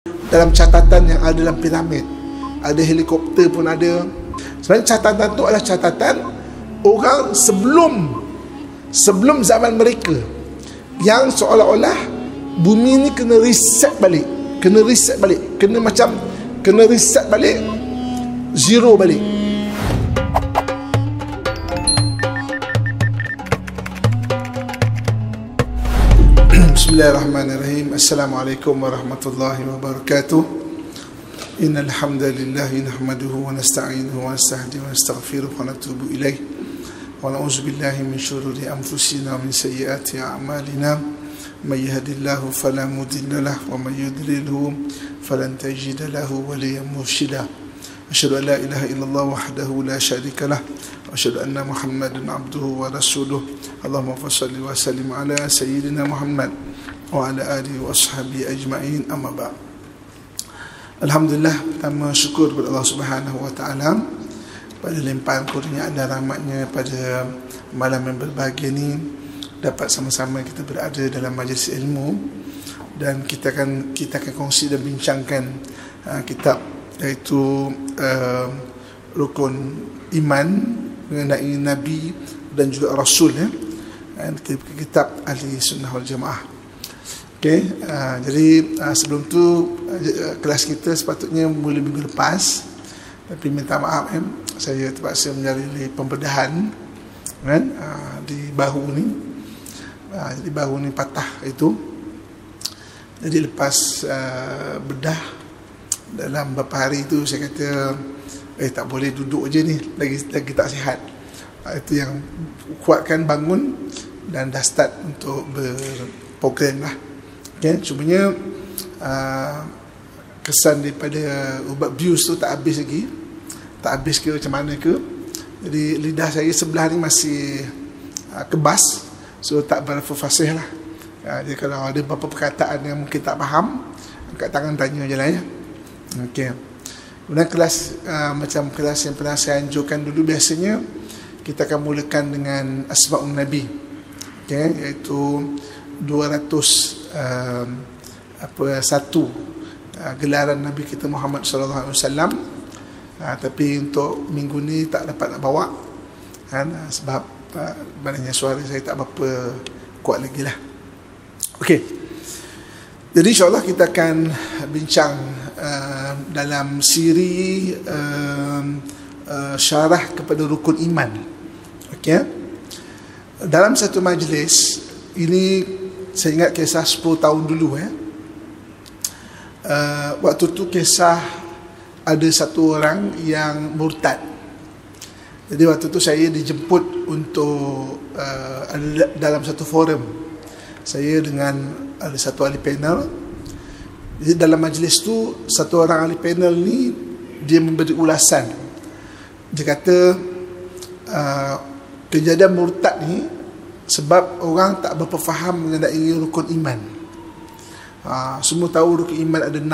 dalam catatan yang ada dalam piramid. Ada helikopter pun ada. Sebenarnya catatan tu adalah catatan orang sebelum zaman mereka, yang seolah-olah bumi ni kena reset balik, kena reset balik, zero balik. Bismillahirrahmanirrahim. Assalamualaikum warahmatullahi wabarakatuh. Innal hamdalillah nahmaduhu wa nasta'inuhu wa nastahdihi wa nastaghfiruh wa natubu ilaih wa na'udzu billahi min shururi anfusina wa min sayyiati a'malina. May yahdihillahu fala mudilla lahu wa may yudlilhu falan tajida lahu waliyyan murshida. Asyhadu an la ilaha illallah wahdahu la syarika lah wa asyhadu anna Muhammadan abduhu wa rasuluh. Allahumma shalli wa sallim ala sayyidina Muhammad wa ala alihi wa ashabihi ajma'in, amma ba'd. Alhamdulillah, pertama syukur kepada Allah Subhanahu wa taala pada limpahan kurnia dan rahmatnya pada malam yang berbahagia ni, dapat sama-sama kita berada dalam majlis ilmu, dan kita akan kongsi dan bincangkan kitab, iaitu rukun iman mengenai Nabi dan juga Rasul, kitab Ahli Sunnah wal Jamaah. Jadi sebelum tu kelas kita sepatutnya mula minggu lepas, tapi minta maaf saya terpaksa menjalani pembedahan di bahu ni. Jadi bahu ni patah itu. Jadi lepas bedah dalam beberapa hari itu, saya kata tak boleh duduk je ni, lagi tak sihat. Itu yang kuatkan bangun dan dah start untuk berprogram lah. Cumanya kesan daripada ubat bius tu tak habis lagi. Tak habis ke macam mana ke. Jadi lidah saya sebelah ni masih kebas, so tak berapa fasih lah. Jadi kalau ada beberapa perkataan yang mungkin tak faham, angkat tangan tanya je lah ya. Kemudian kelas macam kelas yang pernah saya anjurkan dulu, biasanya kita akan mulakan dengan Asma'un Nabi, iaitu 201 gelaran Nabi kita Muhammad sallallahu alaihi wasallam. Tapi untuk minggu ni tak dapat nak bawa sebab maknanya suara saya tak berapa kuat lagi lah. Jadi insyaAllah kita akan bincang dalam siri syarah kepada rukun iman. Dalam satu majlis ini, saya ingat kisah 10 tahun dulu. Waktu tu kisah ada satu orang yang murtad. Jadi waktu tu saya dijemput untuk dalam satu forum. Saya dengan ada satu ahli panel. Jadi dalam majlis tu, satu orang ahli panel ni, dia memberi ulasan. Dia kata kejadian murtad ni sebab orang tak berapa faham mengenai rukun iman. Semua tahu rukun iman ada 6,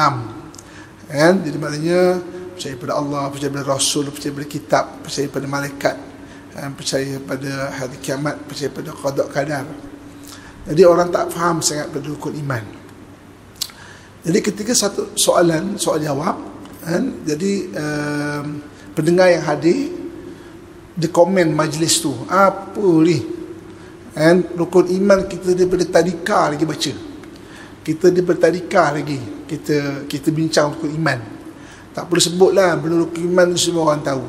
Jadi maknanya percaya pada Allah, percaya pada Rasul, percaya pada kitab, percaya pada malaikat, percaya pada hari kiamat, percaya pada qada qadar. Jadi orang tak faham sangat pada rukun iman. Jadi ketika satu soal jawab, jadi pendengar yang hadir dia komen majlis tu, apa ni, rukun iman kita daripada tadika lagi baca, kita daripada tadika lagi kita bincang rukun iman. Tak perlu sebutlah, benda rukun iman tu semua orang tahu.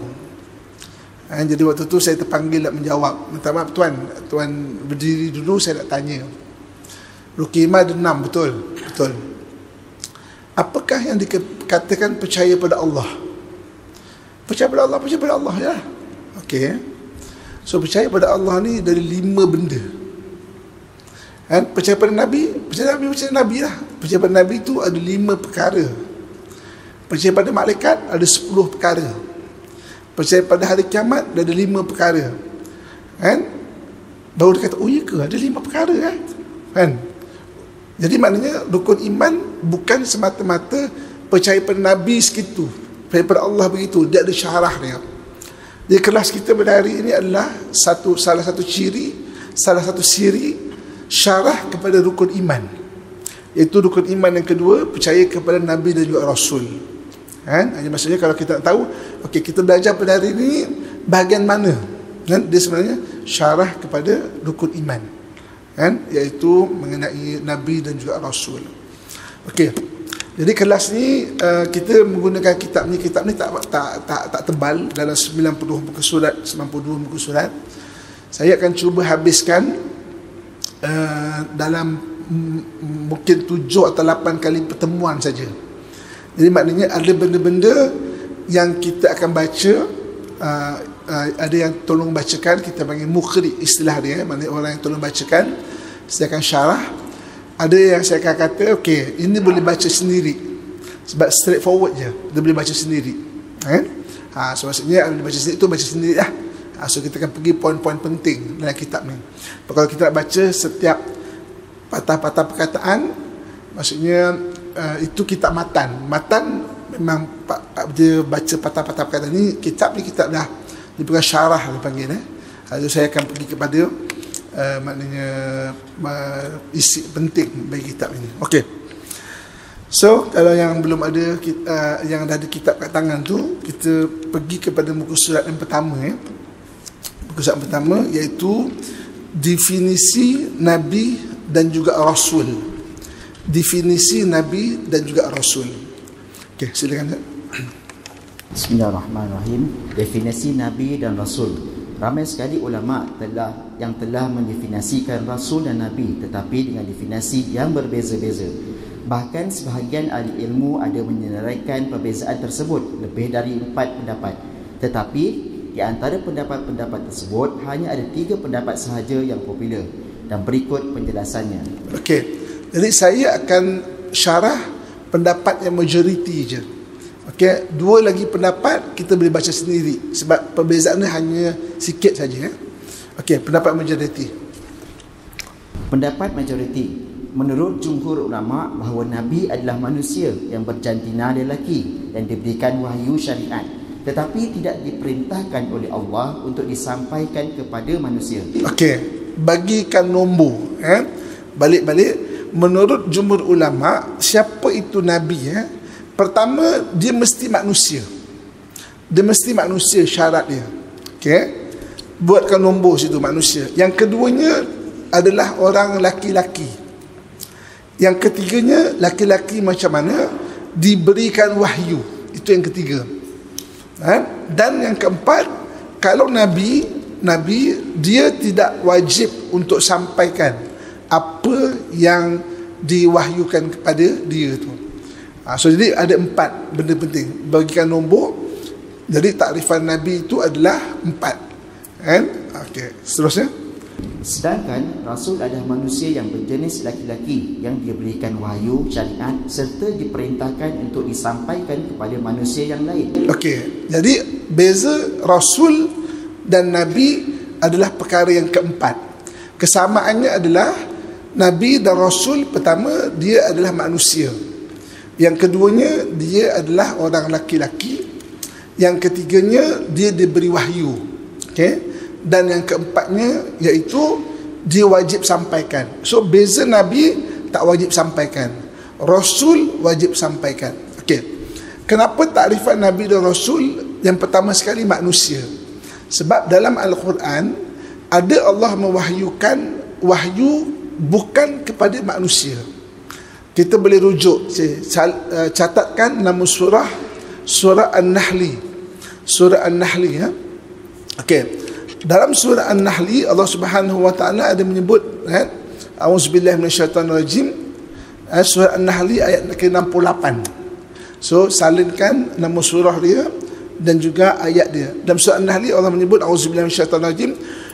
Jadi waktu tu saya terpanggil nak menjawab. Minta maaf tuan berdiri dulu, saya nak tanya, rukun iman ada 6, betul? Apakah yang dikatakan percaya pada Allah? Percaya pada Allah ya. So percaya pada Allah ni dari 5 benda. Percaya pada Nabi, percaya Nabi lah. Percaya pada Nabi tu ada 5 perkara. Percaya pada malaikat ada 10 perkara. Percaya pada hari kiamat ada 5 perkara. Baru dia kata, oh iya ke, ada 5 perkara Jadi maknanya rukun iman bukan semata-mata percaya pada Nabi segitu, percaya pada Allah begitu. Dia ada syarah dia. Di kelas kita pada hari ini adalah salah satu siri syarah kepada rukun iman, Iaitu rukun iman yang kedua, percaya kepada Nabi dan juga Rasul. Kan? Maksudnya kalau kita nak tahu, okey, kita belajar pada hari ini bahagian mana, kan? Dia sebenarnya syarah kepada rukun iman, kan? Iaitu mengenai Nabi dan juga Rasul. Okey. Jadi kelas ni kita menggunakan kitab ni tak tebal, dalam 90 muka surat, 92 muka surat. Saya akan cuba habiskan dalam mungkin 7 atau 8 kali pertemuan saja. Jadi maknanya ada benda-benda yang kita akan baca, ada yang tolong bacakan, kita panggil muqri, istilah dia, maknanya orang yang tolong bacakan. Saya akan syarah. Ada yang saya akan kata, okey, ini boleh baca sendiri, sebab straight forward je, dia boleh baca sendiri, kan? So maksudnya boleh baca sendiri, itu baca sendiri lah. So kita akan pergi poin-poin penting dalam kitab ni. Kalau kita nak baca setiap patah-patah perkataan, maksudnya itu kitab matan. Matan memang dia baca patah-patah perkataan ni. Kitab ni kitab dah, dia bukan syarah dia panggil. So saya akan pergi kepada maknanya isi penting bagi kitab ini. Okey. So kalau yang belum ada yang dah ada kitab kat tangan tu, kita pergi kepada muka surat yang pertama. Muka surat pertama iaitu definisi Nabi dan juga Rasul. Definisi Nabi dan juga Rasul. Okey, silakan. Bismillahirrahmanirrahim. Definisi Nabi dan Rasul. Ramai sekali ulama yang telah mendefinisikan Rasul dan Nabi, tetapi dengan definisi yang berbeza-beza. Bahkan sebahagian ahli ilmu ada menyenaraikan perbezaan tersebut lebih dari 4 pendapat. Tetapi di antara pendapat-pendapat tersebut hanya ada 3 pendapat sahaja yang popular, dan berikut penjelasannya. Okey. Jadi saya akan syarah pendapat yang majoriti je. Okey, 2 lagi pendapat kita boleh baca sendiri sebab perbezaannya hanya sikit saja. Okey, pendapat majoriti. Pendapat majoriti, menurut jumhur ulama bahawa Nabi adalah manusia yang berjantina lelaki yang diberikan wahyu syariat, tetapi tidak diperintahkan oleh Allah untuk disampaikan kepada manusia. Okey, bagikan nombor. Balik-balik, menurut jumhur ulama, siapa itu Nabi? Pertama, dia mesti manusia. Dia mesti manusia, syarat dia. Okey. Buatkan nombor situ, manusia. Yang keduanya adalah orang laki-laki. Yang ketiganya, laki-laki macam mana? Diberikan wahyu. Itu yang ketiga. Dan yang keempat, kalau Nabi dia tidak wajib untuk sampaikan apa yang diwahyukan kepada dia tu. So jadi ada 4 benda penting. Bagikan nombor. Jadi takrifan Nabi itu adalah 4. Kan? Okey, seterusnya. Sedangkan Rasul adalah manusia yang berjenis laki-laki yang diberikan wahyu syariat serta diperintahkan untuk disampaikan kepada manusia yang lain. Okey, jadi beza Rasul dan Nabi adalah perkara yang keempat. Kesamaannya adalah Nabi dan Rasul, pertama, dia adalah manusia. Yang keduanya, dia adalah orang laki-laki. Yang ketiganya, dia diberi wahyu. Okay? Dan yang keempatnya, iaitu dia wajib sampaikan. So beza Nabi tak wajib sampaikan, Rasul wajib sampaikan. Okay. Kenapa takrifan Nabi dan Rasul? Yang pertama sekali, manusia. Sebab dalam Al-Quran ada Allah mewahyukan wahyu bukan kepada manusia. Kita boleh rujuk, catatkan nama surah An-Nahli. Surah An-Nahli, ya. Okey. Dalam surah An-Nahli, Allah Subhanahu wa taala ada menyebut, A'udzubillahi minasyaitonirrajim. Surah An-Nahli ayat ke-68. So salinkan nama surah dia dan juga ayat dia. Dalam surah An-Nahli Allah menyebut, A'udzubillahi minasyaitonirrajim,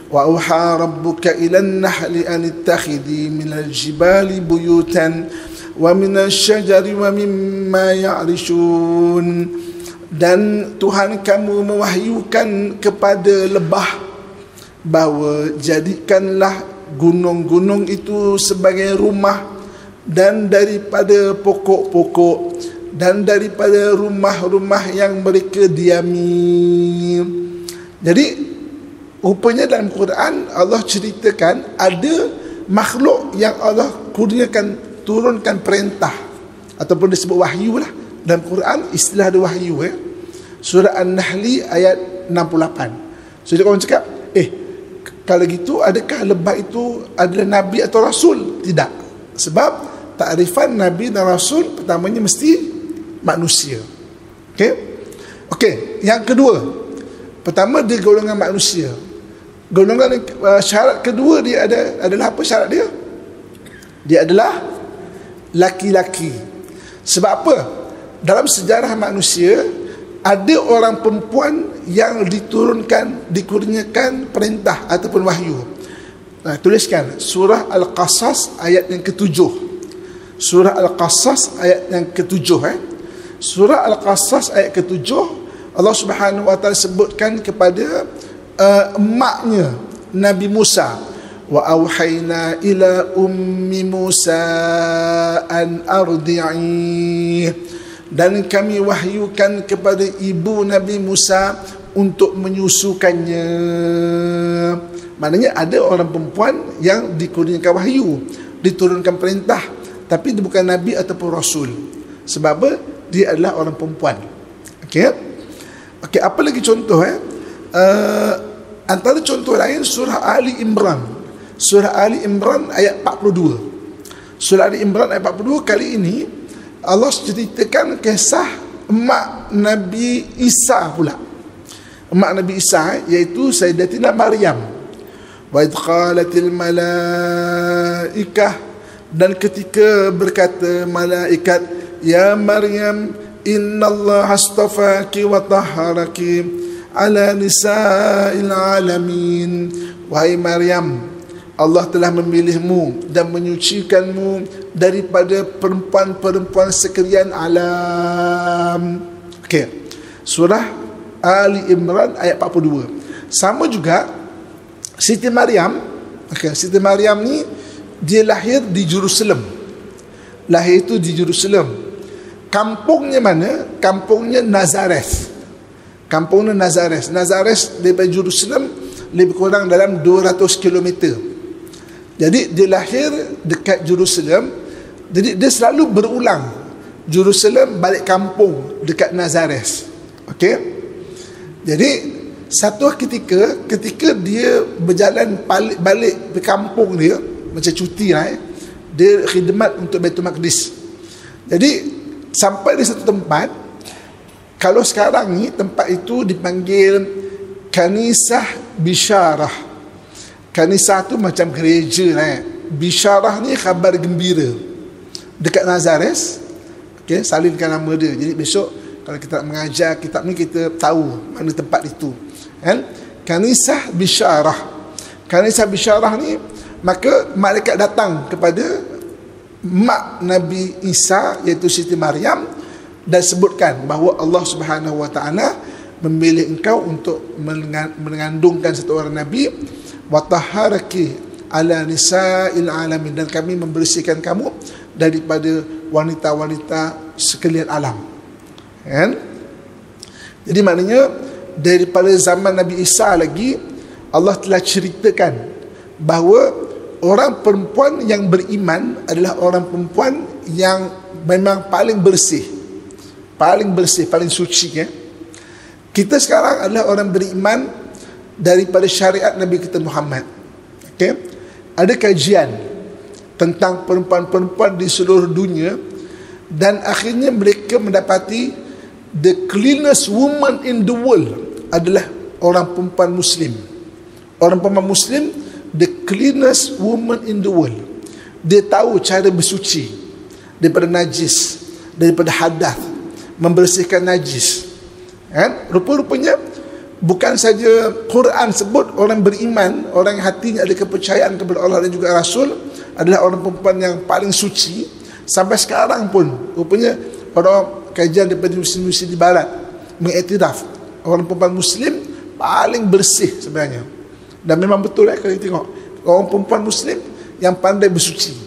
wa auha rabbuka ilan nahli an ittakhidhi minal jibali buyutan wa minasyajari wa mimma ya'rishun. Dan Tuhan kamu mewahyukan kepada lebah bahawa jadikanlah gunung-gunung itu sebagai rumah, dan daripada pokok-pokok, dan daripada rumah-rumah yang mereka diami. Jadi rupanya dalam Quran Allah ceritakan ada makhluk yang Allah kurniakan diturunkan perintah ataupun disebut wahyu lah. Dalam Quran istilah ada wahyu Surah An-Nahli ayat 68. So dia orang cakap, kalau gitu adakah lebah itu adalah nabi atau rasul? Tidak. Sebab takrifan nabi dan rasul pertamanya mesti manusia. Okey, yang kedua. Pertama dia golongan manusia. Golongan syarat kedua dia adalah apa syarat dia? Dia adalah laki-laki. Sebab apa? Dalam sejarah manusia ada orang perempuan yang dikurniakan perintah ataupun wahyu. Tuliskan surah Al-Qasas ayat yang ke-7. Surah Al-Qasas ayat yang ke-7 Surah Al-Qasas ayat ke-7, Allah Subhanahu wa taala sebutkan kepada emaknya Nabi Musa, wa auhayna ila ummi Musa an ardi'i, dan kami wahyukan kepada ibu Nabi Musa untuk menyusukannya. Maknanya ada orang perempuan yang dikurniakan wahyu, diturunkan perintah, tapi dia bukan nabi ataupun rasul. Sebab apa? Dia adalah orang perempuan. Okey, apa lagi contoh antara contoh lain surah Ali Imran. Surah Ali Imran ayat 42. Surah Ali Imran ayat 42 kali ini Allah ceritakan kisah emak Nabi Isa pula. Emak Nabi Isa iaitu Sayyidatina Maryam. Wa idh qalatil malaikah, dan ketika berkata malaikat, ya Maryam innallaha astafaki wa tahharaki ala nisa'il alamin. Wahai Maryam, Allah telah memilihmu dan menyucikanmu daripada perempuan-perempuan sekalian alam. Okey. Surah Ali Imran ayat 42. Sama juga Siti Maryam. Siti Maryam ni dia lahir di Jerusalem. Lahir itu di Jerusalem. Kampungnya mana? Kampungnya Nazareth. Kampungnya Nazareth. Nazareth daripada Jerusalem lebih kurang dalam 200 km. Jadi dia lahir dekat Jerusalem. Jadi dia selalu berulang Jerusalem balik kampung dekat Nazareth. Okey. Jadi satu ketika dia berjalan balik ke kampung dia, macam cuti lah dia khidmat untuk Baitul Maqdis. Jadi sampai di satu tempat, kalau sekarang ni tempat itu dipanggil Kanisah Bisyarah. Kanisah tu macam gereja lah. Bisyarah ni khabar gembira. Dekat Nazareth. Okey, salinkan nama dia. Jadi besok kalau kita nak mengajar kitab ni, kita tahu mana tempat itu. Kan? Kanisah Bisyarah. Kanisah Bisyarah ni, maka malaikat datang kepada mak Nabi Isa iaitu Siti Maryam dan sebutkan bahawa Allah Subhanahu wa taala memilih engkau untuk mengandungkan satu orang nabi, wa tahharaki ala nisa'il alamin, dan kami membersihkan kamu daripada wanita-wanita sekalian alam. Kan? Jadi maknanya daripada zaman Nabi Isa lagi Allah telah ceritakan bahawa orang perempuan yang beriman adalah orang perempuan yang memang paling bersih, paling suci. Kita sekarang adalah orang beriman daripada syariat Nabi kita Muhammad. Okay? Ada kajian tentang perempuan-perempuan di seluruh dunia, dan akhirnya mereka mendapati the cleanest woman in the world adalah orang perempuan Muslim. Orang perempuan Muslim, the cleanest woman in the world. Dia tahu cara bersuci daripada najis, daripada hadath, membersihkan najis. Kan? Rupa-rupanya bukan saja Quran sebut orang beriman, orang yang hatinya ada kepercayaan kepada Allah dan juga Rasul adalah orang perempuan yang paling suci. Sampai sekarang pun rupanya orang kajian daripada Muslim di Barat mengiktiraf orang perempuan Muslim paling bersih sebenarnya. Dan memang betul kalau kita tengok orang perempuan Muslim yang pandai bersuci,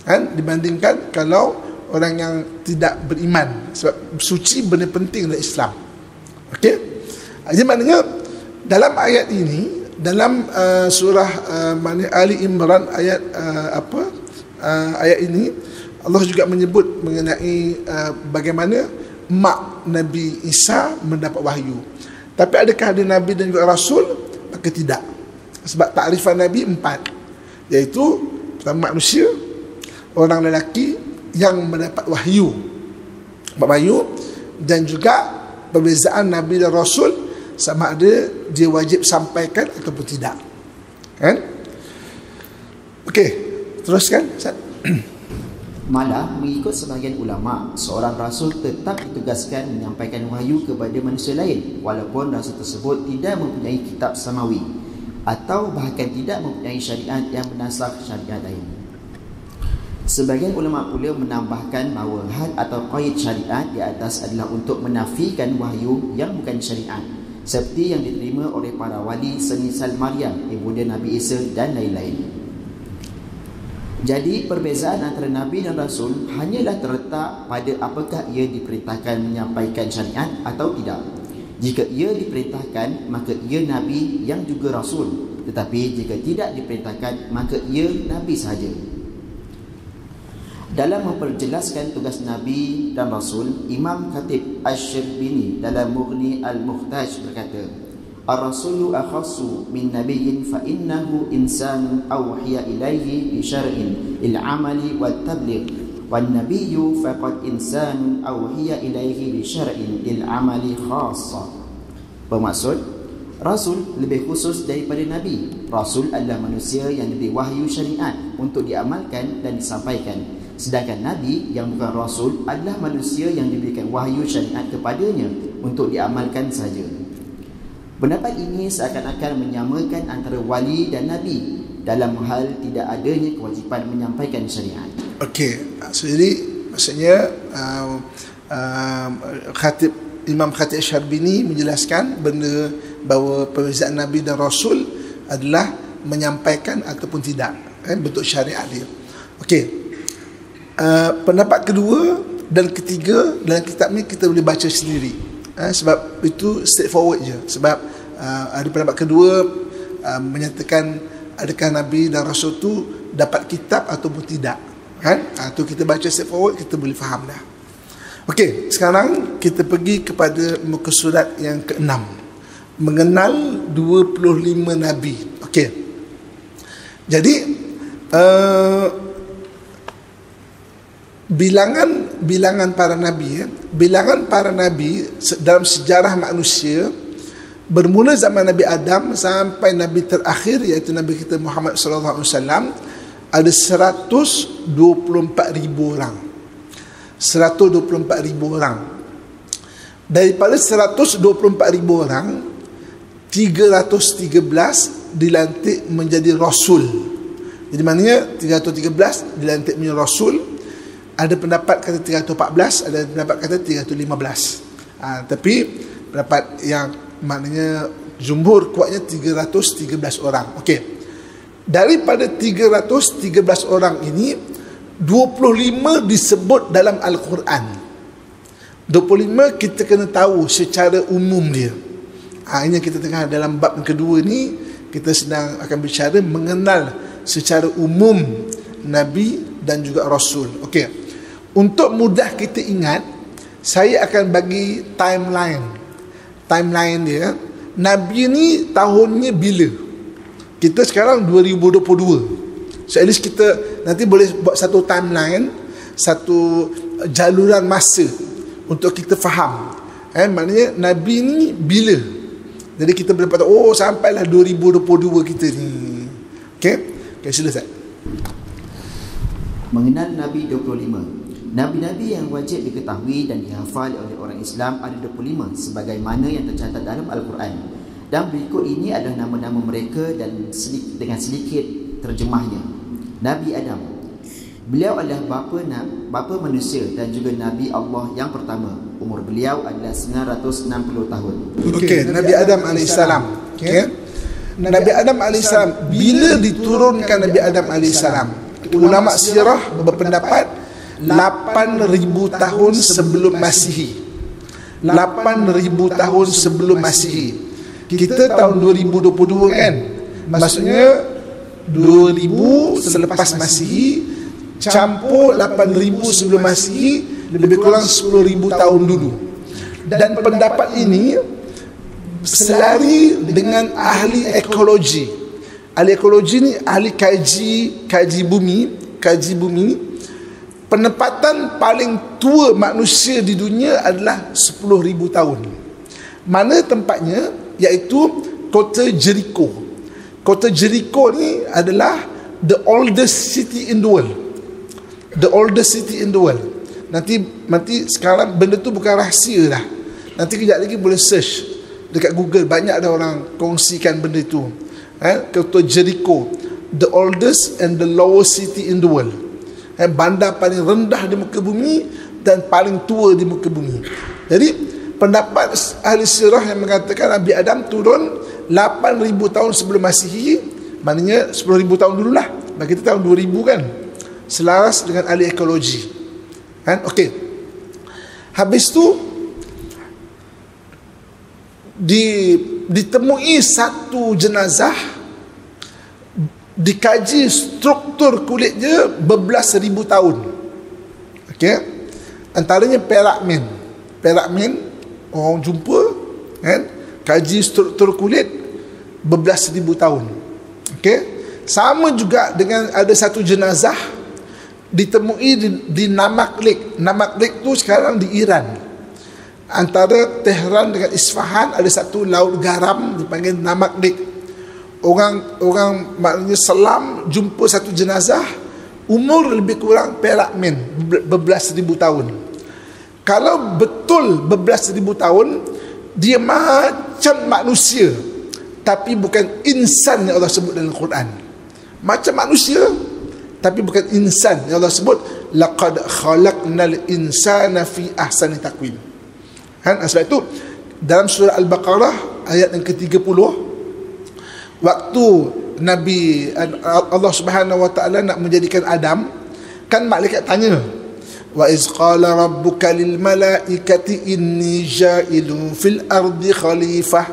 kan, dibandingkan kalau orang yang tidak beriman. Sebab suci benda penting dalam Islam. Okey. Jadi maknanya dalam ayat ini, dalam surah Ali Imran ayat ayat ini, Allah juga menyebut mengenai bagaimana mak Nabi Isa mendapat wahyu. Tapi adakah ada Nabi dan juga Rasul? Maka tidak. Sebab takrifan Nabi 4, iaitu pertama manusia, orang lelaki yang mendapat wahyu, dan juga perbezaan Nabi dan Rasul sama ada dia wajib sampaikan ataupun tidak. Kan? Okey, teruskan Ustaz. Malah mengikut sebahagian ulama, seorang rasul tetap ditugaskan menyampaikan wahyu kepada manusia lain walaupun rasul tersebut tidak mempunyai kitab samawi atau bahkan tidak mempunyai syariat yang bernasakh syariat lain. Sebagian ulama pula menambahkan bahawa had atau qaid syariat di atas adalah untuk menafikan wahyu yang bukan syariat, seperti yang diterima oleh para wali semisal Maryam, ibunda Nabi Isa dan lain-lain. Jadi perbezaan antara Nabi dan Rasul hanyalah terletak pada apakah ia diperintahkan menyampaikan syariat atau tidak. Jika ia diperintahkan, maka ia Nabi yang juga Rasul. Tetapi jika tidak diperintahkan, maka ia Nabi sahaja. Dalam memperjelaskan tugas Nabi dan Rasul, Imam Khatib Asy-Syarbini dalam Mughni Al-Muhtaj berkata, Ar-Rasulu akhassu min nabiyyin fa innahu insanun awhiya ilaihi bi syar'in il amali wat tabligh wan nabiyyu faqad insanun awhiya ilaihi bi syar'in il amali khassa. Bermaksud, Rasul lebih khusus daripada Nabi. Rasul adalah manusia yang diberi wahyu syariat untuk diamalkan dan disampaikan. Sedangkan Nabi yang bukan Rasul adalah manusia yang diberikan wahyu syariat kepadanya untuk diamalkan sahaja. Pendapat ini seakan-akan menyamakan antara wali dan Nabi dalam hal tidak adanya kewajipan menyampaikan syariat. Okey, maksudnya Imam Khatib Asy-Syarbini menjelaskan benda bahawa perbezaan Nabi dan Rasul adalah menyampaikan ataupun tidak, bentuk syariat dia. Okey, pendapat kedua dan ketiga dalam kitab ni kita boleh baca sendiri. Sebab itu straightforward je. Sebab ada pendapat kedua menyatakan adakah Nabi dan Rasul tu dapat kitab ataupun tidak, kan? Tu kita baca straightforward, kita boleh faham dah. Okey, sekarang kita pergi kepada muka surat yang ke-6, mengenal 25 Nabi. Okey, jadi bilangan para Nabi, bilangan para Nabi dalam sejarah manusia bermula zaman Nabi Adam sampai Nabi terakhir iaitu Nabi kita Muhammad sallallahu alaihi wasallam ada 124,000 orang. 124,000 orang. Daripada 124,000 orang, 313 dilantik menjadi Rasul. Jadi maknanya 313 dilantik menjadi Rasul. Ada pendapat kata 314, ada pendapat kata 315. Tapi pendapat yang maknanya jumhur kuatnya 313 orang. Okey. Daripada 313 orang ini, 25 disebut dalam Al-Quran. 25 kita kena tahu secara umum dia. Ini kita tengah dalam bab yang kedua ni, kita sedang akan bicara mengenal secara umum Nabi dan juga Rasul. Okey. Untuk mudah kita ingat, saya akan bagi timeline dia. Nabi ni tahunnya bila? Kita sekarang 2022. So at least kita nanti boleh buat satu timeline, satu jaluran masa untuk kita faham. Maknanya Nabi ni bila? Jadi kita boleh tahu, sampailah 2022 kita ni. Okey? Okey, silakan. Mengenal Nabi 25. Nabi-Nabi yang wajib diketahui dan dihafal oleh orang Islam ada 25 sebagaimana yang tercatat dalam Al-Quran. Dan berikut ini adalah nama-nama mereka dan dengan sedikit terjemahnya. Nabi Adam. Beliau adalah bapa manusia dan juga Nabi Allah yang pertama. Umur beliau adalah 960 tahun. Okey, Nabi Adam AS. Okay. Nabi Adam AS, bila diturunkan Nabi Adam AS? Ulama sirah berpendapat 8,000 tahun sebelum Masihi. 8,000 tahun sebelum Masihi. Kita tahun 2022 kan? Maksudnya 2000 selepas Masihi, campur 8,000 sebelum Masihi, lebih kurang 10,000 tahun dulu. Dan pendapat ini selari dengan ahli ekologi. Ahli ekologi ni ahli kaji bumi. Penempatan paling tua manusia di dunia adalah 10,000 tahun. Mana tempatnya? Iaitu kota Jericho. Kota Jericho ni adalah the oldest city in the world. The oldest city in the world. Nanti sekarang benda tu bukan rahsia dah. Nanti kejap lagi boleh search dekat Google, banyak ada orang kongsikan benda tu. Kota Jericho, the oldest and the lowest city in the world. Bandar paling rendah di muka bumi dan paling tua di muka bumi. Jadi pendapat ahli sirah yang mengatakan Nabi Adam turun 8,000 tahun sebelum Masihi, maknanya 10,000 tahun dululah. Bagi kita tahun 2000 kan. Selaras dengan ahli ekologi. Okey. Habis tu ditemui satu jenazah, dikaji struktur kulit dia berbelas ribu tahun. Okey. Antaranya perakmen orang jumpa kan, kaji struktur kulit berbelas ribu tahun. Okey. Sama juga dengan ada satu jenazah ditemui di Namak Lake. Namak Lake tu sekarang di Iran. Antara Tehran dengan Isfahan ada satu laut garam dipanggil Namak Lake. Orang maknanya selam jumpa satu jenazah, umur lebih kurang perakmen berbelas ribu tahun. Kalau betul berbelas ribu tahun, dia macam manusia, tapi bukan insan yang Allah sebut dalam Quran. Macam manusia tapi bukan insan yang Allah sebut, laqad khalaqnal insana fi ahsani taqwim. Sebab itu dalam surah Al-Baqarah ayat yang ke-30, waktu Nabi Allah Subhanahu wa taala nak menjadikan Adam, kan malaikat tanya, wa iz qala rabbuka lil malaikati inni ja'ilun fil ardi khalifah.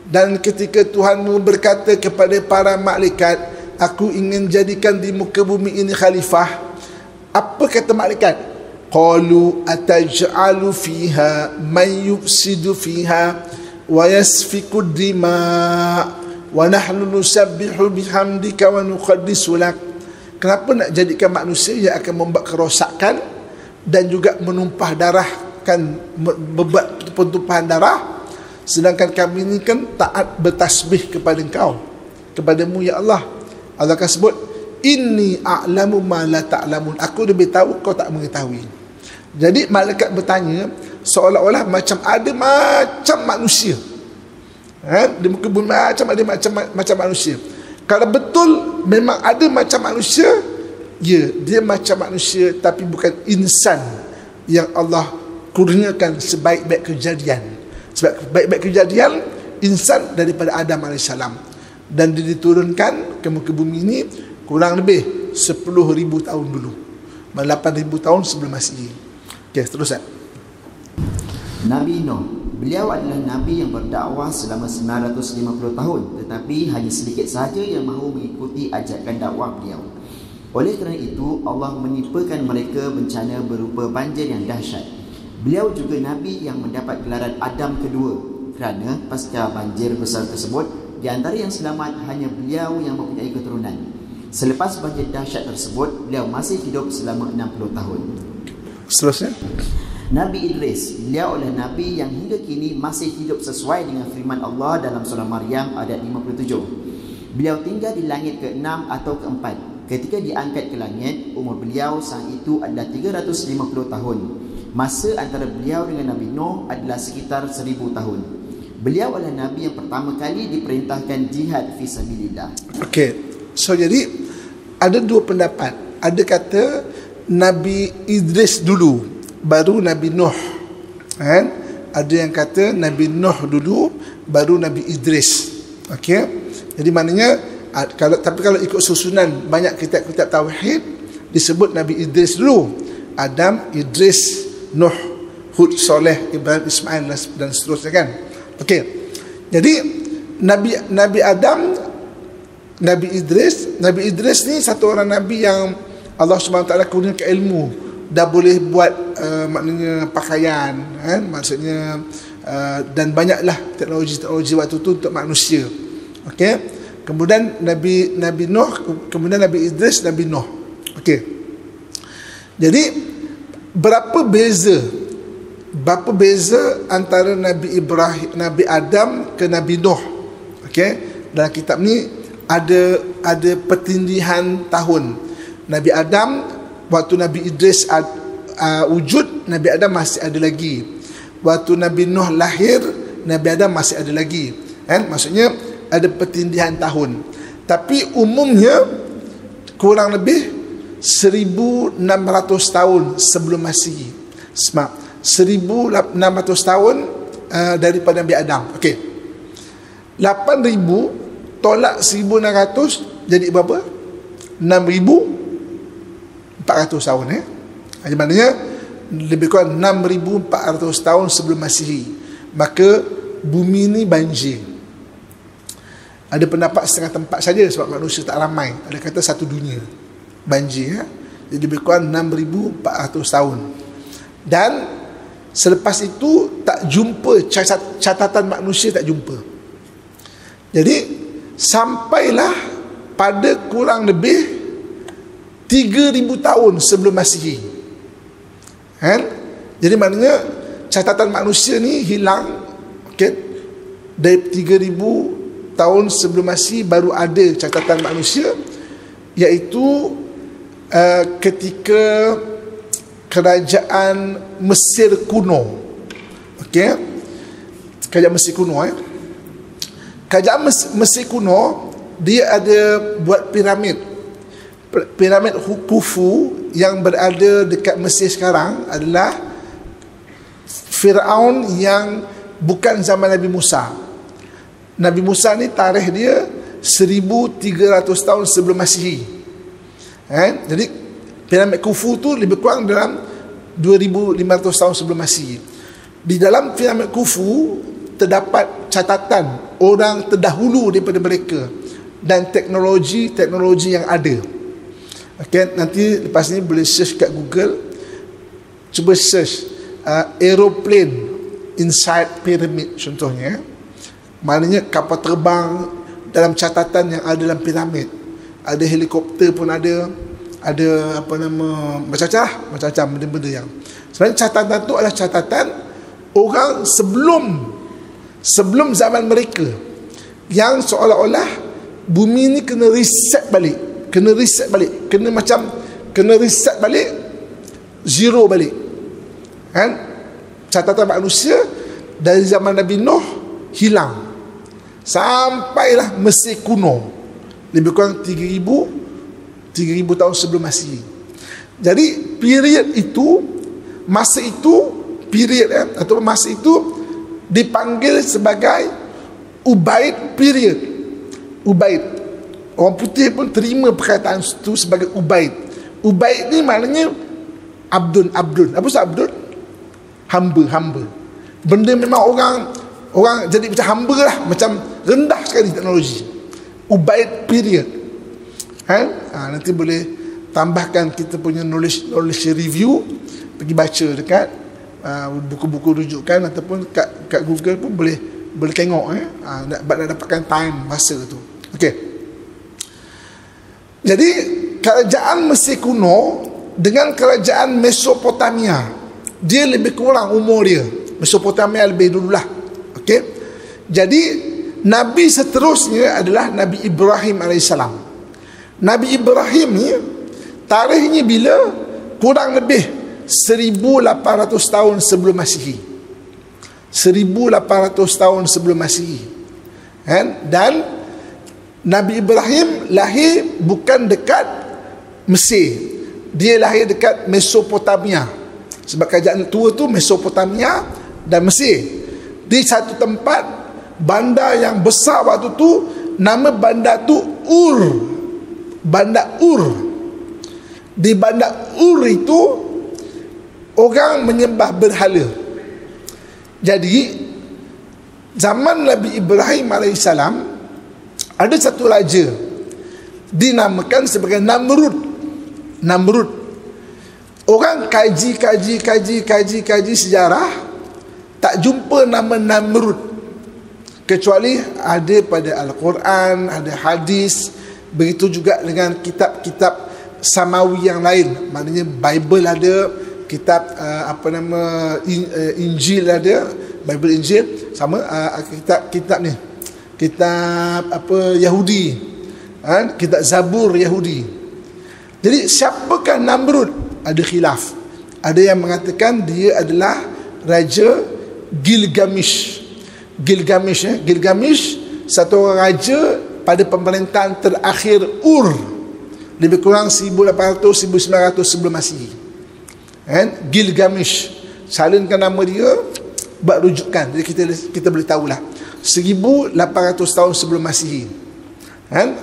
Dan ketika Tuhanmu berkata kepada para malaikat, aku ingin jadikan di muka bumi ini khalifah. Apa kata malaikat? Qalu ataj'alu fiha man yufsidu fiha wa yasfiku dima wa nahnu nusabbihu bihamdika wa nuqaddisu lak. Kenapa nak jadikan manusia yang akan membuat kerosakan dan juga menumpah darah, kan, membuat pertumpahan darah, sedangkan kami ini kan taat bertasbih kepada Engkau, kepadamu ya Allah. Allah akan sebut, inni a'lamu ma la ta'lamun, aku lebih tahu kau tak mengetahui. Jadi malaikat bertanya seolah-olah macam ada macam manusia, di muka bumi macam manusia. Kalau betul memang ada macam manusia, ya, dia macam manusia tapi bukan insan yang Allah kurniakan sebaik-baik kejadian. Sebab baik-baik kejadian insan daripada Adam AS, dan dia diturunkan ke muka bumi ini kurang lebih 10,000 tahun dulu, 8,000 tahun sebelum Masihi. Okey, teruskan. Nabi Nuh, beliau adalah Nabi yang berdakwah selama 950 tahun, tetapi hanya sedikit sahaja yang mahu mengikuti ajakan dakwah beliau. Oleh kerana itu, Allah menimpakan mereka bencana berupa banjir yang dahsyat. Beliau juga Nabi yang mendapat gelaran Adam kedua, kerana pasca banjir besar tersebut, di antara yang selamat hanya beliau yang mempunyai keturunan. Selepas banjir dahsyat tersebut, beliau masih hidup selama 60 tahun. Seterusnya, Nabi Idris, beliau adalah Nabi yang hingga kini masih hidup sesuai dengan firman Allah dalam surah Maryam ayat 57. Beliau tinggal di langit ke-6 atau ke-4. Ketika diangkat ke langit, umur beliau saat itu adalah 350 tahun. Masa antara beliau dengan Nabi Nuh adalah sekitar 1000 tahun. Beliau adalah Nabi yang pertama kali diperintahkan jihad fi sabilillah. Okey, so jadi ada dua pendapat. Ada kata Nabi Idris dulu, baru Nabi Nuh. Ada yang kata Nabi Nuh dulu, baru Nabi Idris. Okey. Jadi maknanya kalau ikut susunan banyak kitab-kitab tauhid disebut Nabi Idris dulu. Adam, Idris, Nuh, Hud, Soleh, Ibrahim, Ismail dan seterusnya, kan. Okey. Jadi Nabi Adam, Nabi Idris ni satu orang nabi yang Allah SWT kurniakan ilmu, dah boleh buat maknanya pakaian, kan? Maksudnya dan banyaklah teknologi waktu tu untuk manusia. Okey. Kemudian Nabi Nuh, kemudian Nabi Idris, Nabi Nuh. Okey. Jadi berapa beza antara Nabi Ibrahim, Nabi Adam ke Nabi Nuh? Okey. Dalam kitab ni ada pertindihan tahun. Nabi Adam, waktu Nabi Idris wujud, Nabi Adam masih ada lagi. Waktu Nabi Nuh lahir, Nabi Adam masih ada lagi, kan? Maksudnya ada pertindihan tahun. Tapi umumnya kurang lebih 1600 tahun sebelum Masihi. 1600 tahun daripada Nabi Adam. Okey. 8000 tolak 1600 jadi berapa? 6400 tahun, Jadi maknanya lebih kurang 6400 tahun sebelum Masihi. Maka bumi ni banjir. Ada pendapat setengah tempat saja sebab manusia tak ramai. Ada kata satu dunia banjir, Jadi lebih kurang 6400 tahun. Dan selepas itu tak jumpa catatan manusia, tak jumpa. Jadi sampailah pada kurang lebih 3000 tahun sebelum Masihi, kan? Jadi maknanya catatan manusia ni hilang. Okay? Dari 3000 tahun sebelum Masihi baru ada catatan manusia, iaitu ketika kerajaan Mesir kuno. Okey, kerajaan Mesir kuno. Kerajaan Mesir kuno, dia ada buat piramid Khufu yang berada dekat Mesir sekarang adalah Firaun yang bukan zaman Nabi Musa. Nabi Musa ni tarikh dia 1300 tahun sebelum Masihi. Jadi piramid Khufu tu lebih kurang dalam 2500 tahun sebelum Masihi. Di dalam piramid Khufu terdapat catatan orang terdahulu daripada mereka dan teknologi yang ada. Okay, nanti lepas ni boleh search kat Google, cuba search aeroplane inside pyramid contohnya. Maknanya kapal terbang dalam catatan yang ada dalam piramid. Ada helikopter pun ada apa nama, macam-macam benda-benda yang sebenarnya catatan tu adalah catatan orang sebelum zaman mereka, yang seolah-olah bumi ni kena reset balik, kena reset balik, zero balik, kan? Catatan manusia dari zaman Nabi Nuh hilang sampailah Mesir kuno, lebih kurang 3000 tahun sebelum Masihi. Jadi masa itu dipanggil sebagai Ubaid period. Ubaid, orang putih pun terima perkataan itu sebagai Ubaid. Ubaid ni maknanya abdun. Apa maksud abdun? Hamba. Benda memang orang jadi macam hamba lah, macam rendah sekali teknologi. Ubaid period. Nanti boleh tambahkan kita punya knowledge review, pergi baca dekat buku-buku rujukan ataupun kat Google pun boleh tengok nak dapatkan time masa tu. Okey. Jadi kerajaan Mesir kuno dengan kerajaan Mesopotamia, dia lebih kurang umur dia. Mesopotamia lebih dululah. Okey. Jadi nabi seterusnya adalah Nabi Ibrahim alaihissalam. Nabi Ibrahim ni tarikhnya bila? Kurang lebih 1800 tahun sebelum Masihi. 1800 tahun sebelum Masihi. Dan Nabi Ibrahim lahir bukan dekat Mesir, dia lahir dekat Mesopotamia. Sebab kerajaan tua tu Mesopotamia dan Mesir. Di satu tempat, bandar yang besar waktu tu, nama bandar tu Ur. Bandar Ur. Di bandar Ur itu orang menyembah berhala. Jadi zaman Nabi Ibrahim alaihissalam ada satu raja dinamakan sebagai Namrud. Namrud. Orang kaji sejarah, tak jumpa nama Namrud, kecuali ada pada Al-Quran, ada hadis. Begitu juga dengan kitab-kitab samawi yang lain. Maknanya Bible ada, kitab Injil ada, Bible Injil sama, kitab ni, kitab Yahudi, kitab Zabur Yahudi. Jadi siapakah Namrud? Ada khilaf. Ada yang mengatakan dia adalah Raja Gilgamesh. Gilgamesh satu orang raja pada pemerintahan terakhir Ur, lebih kurang 1800-1900 sebelum Masihi. Gilgamesh, salinkan nama dia, buat rujukan, jadi kita boleh tahulah 1800 tahun sebelum Masihi.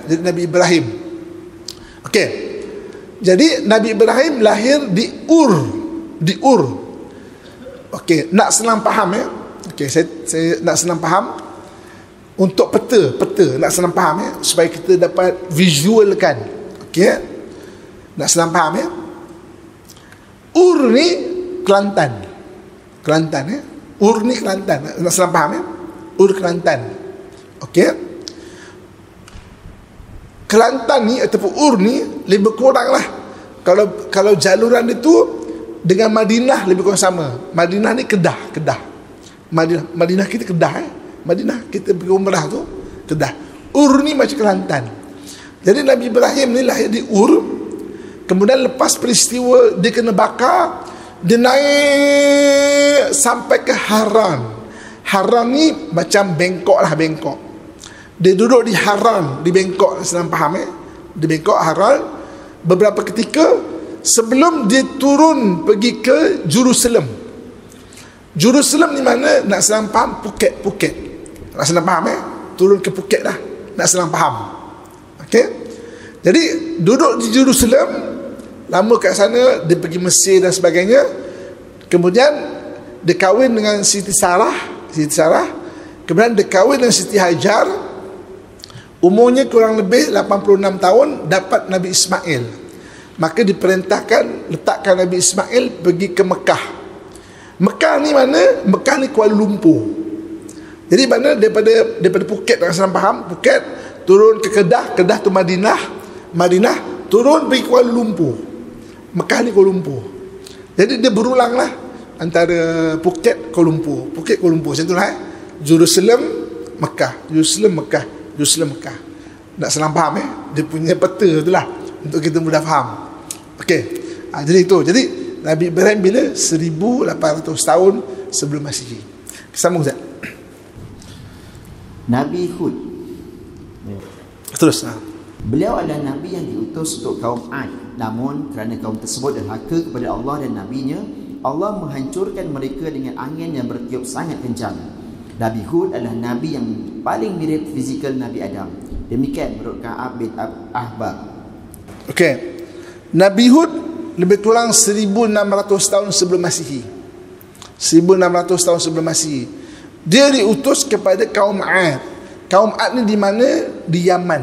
Jadi Nabi Ibrahim. Okey. Jadi Nabi Ibrahim lahir di Ur. Okey, nak senang faham ya. Okey, saya nak senang faham untuk peta nak senang faham ya, supaya kita dapat visualkan. Okey. Nak senang faham ya. Ur ni Kelantan ya. Ur ni Kelantan. Nak senang faham ya. Ur Kelantan. Okey. Kelantan ni ataupun Ur ni lebih kurang lah, kalau jaluran itu dengan Madinah lebih kurang sama. Madinah ni Kedah. Madinah kita Kedah Madinah kita pergi umrah tu Kedah. Ur ni macam Kelantan. Jadi Nabi Ibrahim ni lahir di Ur. Kemudian lepas peristiwa dia kena bakar, dia naik sampai ke Haran. Haran ni macam Bangkok. Dia duduk di Haran, di Bangkok, senang faham di Bangkok, Haran, beberapa ketika sebelum dia turun pergi ke Jerusalem. Jerusalem ni mana? Nak senang faham, Phuket. Nak senang faham turun ke Phuket dah, nak senang faham. Okey. Jadi duduk di Jerusalem, lama kat sana, dia pergi Mesir dan sebagainya. Kemudian dia kahwin dengan Siti Sarah. Kemudian dia kahwin dengan Siti Hajar. Umurnya kurang lebih 86 tahun, dapat Nabi Ismail. Maka diperintahkan letakkan Nabi Ismail pergi ke Mekah. Mekah ni mana? Mekah ni Kuala Lumpur. Jadi mana daripada Phuket, nak senang faham, Phuket turun ke Kedah tu Madinah turun pergi Kuala Lumpur. Mekah ni Kuala Lumpur. Jadi dia berulang lah antara Phuket Kuala Lumpur macam tu lah. Jerusalem Mekah. Nak senang faham dia punya peta tu lah, untuk kita mudah faham. Okey. Jadi itu. Jadi Nabi Ibrahim bila 1800 tahun sebelum Masihi. Sambung Ustaz. Nabi Hud. Terus. Beliau adalah Nabi yang diutus untuk kaum Ad. Namun kerana kaum tersebut derhaka kepada Allah dan Nabi-Nya, Allah menghancurkan mereka dengan angin yang bertiup sangat kencang. Nabi Hud adalah Nabi yang paling mirip fizikal Nabi Adam. Demikian menurut Ka'ab bin Ahbar. Okey. Nabi Hud lebih kurang 1600 tahun sebelum Masihi. 1600 tahun sebelum Masihi. Dia diutus kepada kaum Ad. Kaum Ad ni di mana? Di Yaman,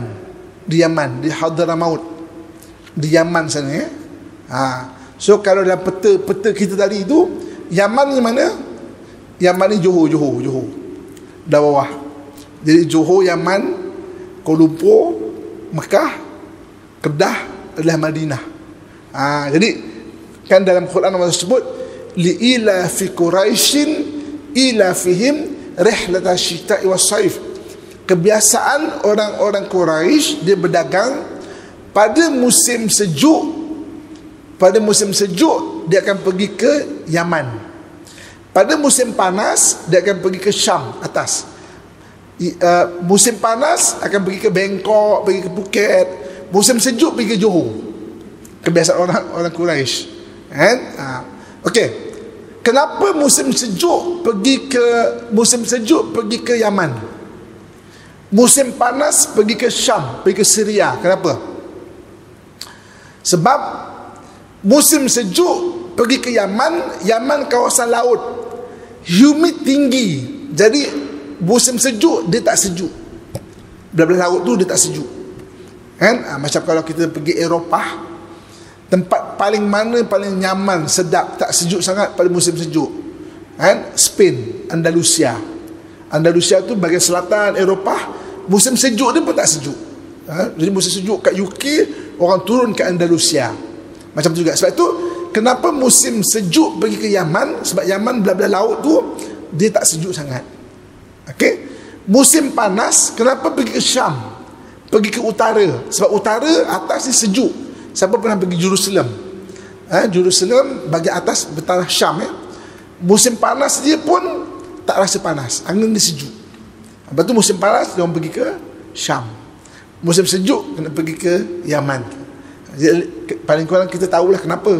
di Hadramaut. Di Yaman sana ya. So kalau dalam peta kita tadi itu, Yaman ni mana? Yaman ni Johor. Dah bawah. Jadi Johor, Yaman, Kuala Lumpur, Mekah, Kedah adalah Madinah. Jadi kan dalam Quran Allah sebut li'ila fi Quraisyin ila fihim rihlat asyita'i was-saif. Kebiasaan orang-orang Quraisy dia berdagang pada musim sejuk. Pada musim sejuk dia akan pergi ke Yaman. Pada musim panas dia akan pergi ke Syam atas. Musim panas akan pergi ke Bangkok, pergi ke Phuket. Musim sejuk pergi ke Johor. Kebiasaan orang Quraisy. Okey. Kenapa musim sejuk pergi ke Yaman? Musim panas pergi ke Syam, pergi ke Syria. Kenapa? Sebab musim sejuk pergi ke Yaman kawasan laut, humid tinggi. Jadi musim sejuk dia tak sejuk. Belah-belah laut tu dia tak sejuk. Macam kalau kita pergi Eropah, tempat paling mana paling nyaman, sedap, tak sejuk sangat pada musim sejuk? Kan? Spain, Andalusia. Andalusia tu bahagian selatan Eropah, musim sejuk dia pun tak sejuk. Jadi musim sejuk kat UK, orang turun ke Andalusia. Macam tu juga. Sebab tu kenapa musim sejuk pergi ke Yaman? Sebab Yaman belah-belah laut tu dia tak sejuk sangat. Okey. Musim panas kenapa pergi ke Syam? Pergi ke utara. Sebab utara atas ni sejuk. Siapa pernah pergi Jerusalem? Jerusalem bahagian atas bertanah Syam Musim panas dia pun tak rasa panas. Angin dia sejuk. Lepas tu musim panas dia orang pergi ke Syam. Musim sejuk kena pergi ke Yaman. Jadi, paling kurang kita tahulah kenapa.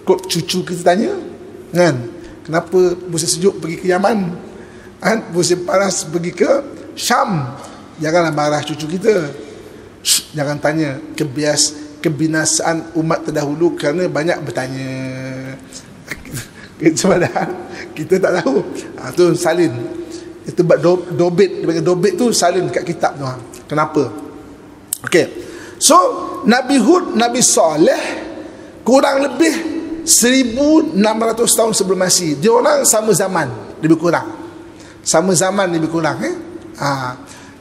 Kok cucu kita tanya kan, kenapa musim sejuk pergi ke Yaman, kan? Musim panas pergi ke Syam. Janganlah marah cucu kita. Jangan tanya kebinasaan umat terdahulu kerana banyak bertanya. Sebenarnya kita tak tahu. Tu salin. Itu buat dobit. Dia panggil dobit tu salin kat kitab tu. Kenapa? Okey. So Nabi Hud, Nabi Saleh kurang lebih 1600 tahun sebelum Masihi. Dia orang sama zaman lebih kurang. Sama zaman lebih kurang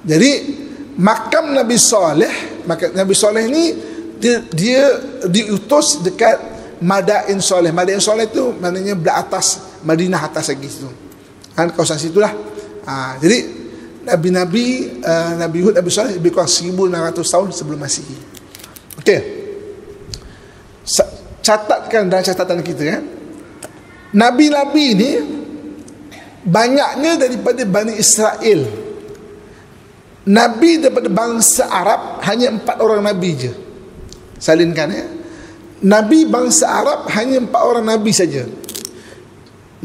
Jadi makam Nabi Saleh, Nabi Saleh ni dia diutus dekat Madain Saleh. Madain Saleh tu maknanya belah atas Madinah, atas lagi situ. Kan kawasan situlah. Jadi Nabi Hud, Nabi Saleh lebih kurang 1600 tahun sebelum Masihi. Okey. Catatkan dalam catatan kita kan. Nabi-nabi ni banyaknya daripada Bani Israel. Nabi daripada bangsa Arab hanya 4 orang nabi je. Salinkan Nabi bangsa Arab hanya 4 orang nabi saja.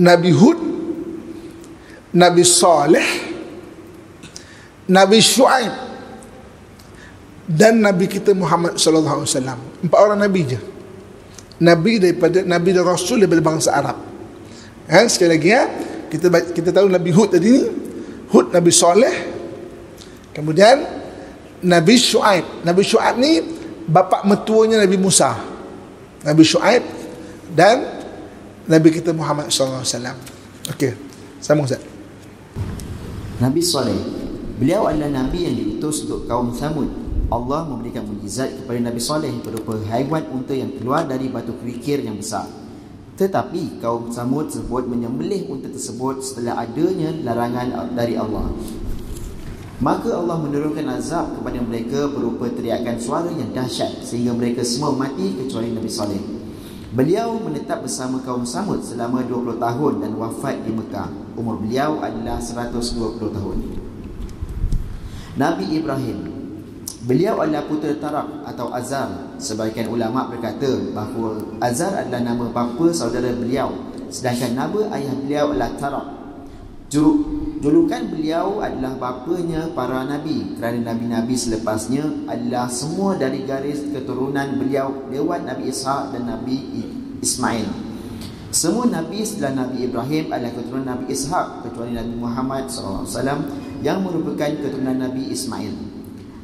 Nabi Hud, Nabi Saleh, Nabi Shu'aib dan Nabi kita Muhammad sallallahu alaihi wasallam. 4 orang nabi je. Nabi dan Rasul daripada bangsa Arab. Sekali lagi kita tahu Nabi Hud tadi ni, Hud Nabi Saleh, kemudian Nabi Shu'aib. Nabi Shu'aib ni bapa mertuanya Nabi Musa. Nabi Shu'aib dan Nabi kita Muhammad sallallahu alaihi wasallam. Okey, sambung Ustaz. Nabi Saleh, beliau adalah nabi yang diutus untuk kaum Thamud. Allah memberikan mukjizat kepada Nabi Saleh berupa haiwan unta yang keluar dari batu kerikil yang besar. Tetapi kaum Thamud tersebut menyembelih unta tersebut setelah adanya larangan dari Allah. Maka Allah menurunkan azab kepada mereka berupa teriakan suara yang dahsyat sehingga mereka semua mati kecuali Nabi Saleh. Beliau menetap bersama kaum Thamud selama 20 tahun dan wafat di Mekah. Umur beliau adalah 120 tahun. Nabi Ibrahim, beliau adalah putera Tarak atau Azar. Sebahagian ulama berkata bahawa Azar adalah nama bapa saudara beliau, sedangkan nama ayah beliau adalah Tarak. Julukan beliau adalah bapanya para nabi kerana nabi-nabi selepasnya adalah semua dari garis keturunan beliau lewat Nabi Ishaq dan Nabi Ismail. Semua nabi setelah Nabi Ibrahim adalah keturunan Nabi Ishaq kecuali Nabi Muhammad SAW yang merupakan keturunan Nabi Ismail.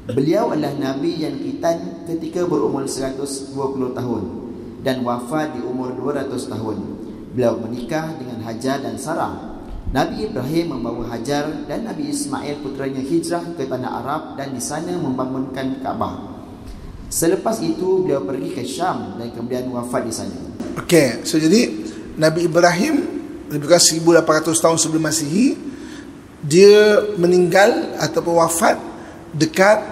Beliau adalah nabi yang khitan ketika berumur 120 tahun dan wafat di umur 200 tahun. Beliau menikah dengan Hajar dan Sarah. Nabi Ibrahim membawa Hajar dan Nabi Ismail puteranya hijrah ke tanah Arab dan di sana membangunkan Kaabah. Selepas itu beliau pergi ke Syam dan kemudian wafat di sana. Okey, so jadi Nabi Ibrahim lebih kurang 1800 tahun sebelum Masihi, dia meninggal ataupun wafat dekat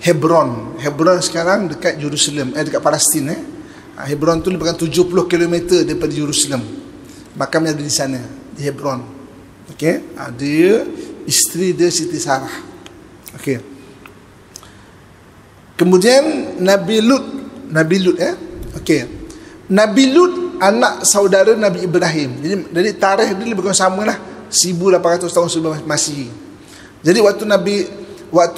Hebron. Hebron sekarang dekat Jerusalem, dekat Palestin. Hebron tu lebih kurang 70 km daripada Jerusalem. Makamnya ada di sana, di Hebron. Okey, dia isteri dia Siti Sarah. Okey. Kemudian Nabi Lut. Okey. Nabi Lut anak saudara Nabi Ibrahim. Jadi tarikh dia lebih kurang samalah 1800 tahun sebelum Masihi. Jadi waktu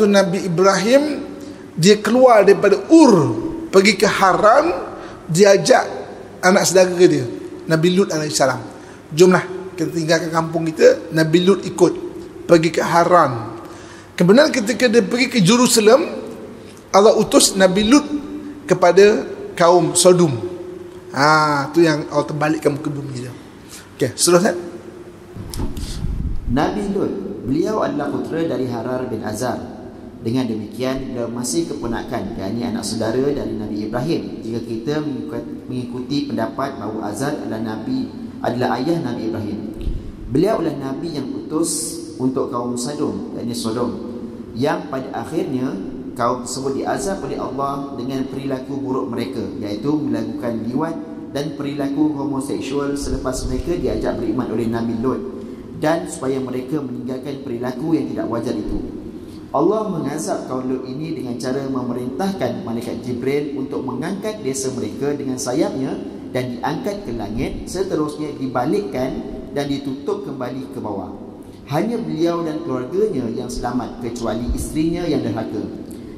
Nabi Ibrahim dia keluar daripada Ur pergi ke Haran, dia ajak anak saudara dia Nabi Lut alaihissalam, jomlah kita tinggalkan kampung kita. Nabi Lut ikut pergi ke Haran. Kemudian ketika dia pergi ke Jerusalem, Allah utus Nabi Lut kepada kaum Sodom. Tu yang Allah terbalikkan muka bumi dia. Okey, seterusnya. Nabi Lut, beliau adalah putera dari Harar bin Azar. Dengan demikian, beliau masih keponakan, yakni anak saudara dari Nabi Ibrahim. Jika kita mengikuti pendapat bahawa Azar adalah ayah Nabi Ibrahim. Beliau adalah Nabi yang utus untuk kaum Sodom, yakni Sodom, yang pada akhirnya kaum tersebut diazab oleh Allah dengan perilaku buruk mereka, iaitu melakukan liwat dan perilaku homoseksual selepas mereka diajak beriman oleh Nabi Lut, dan supaya mereka meninggalkan perilaku yang tidak wajar itu. Allah mengazab kaum Lut ini dengan cara memerintahkan malaikat Jibril untuk mengangkat desa mereka dengan sayapnya dan diangkat ke langit, seterusnya dibalikkan dan ditutup kembali ke bawah. Hanya beliau dan keluarganya yang selamat, kecuali isterinya yang derhaka.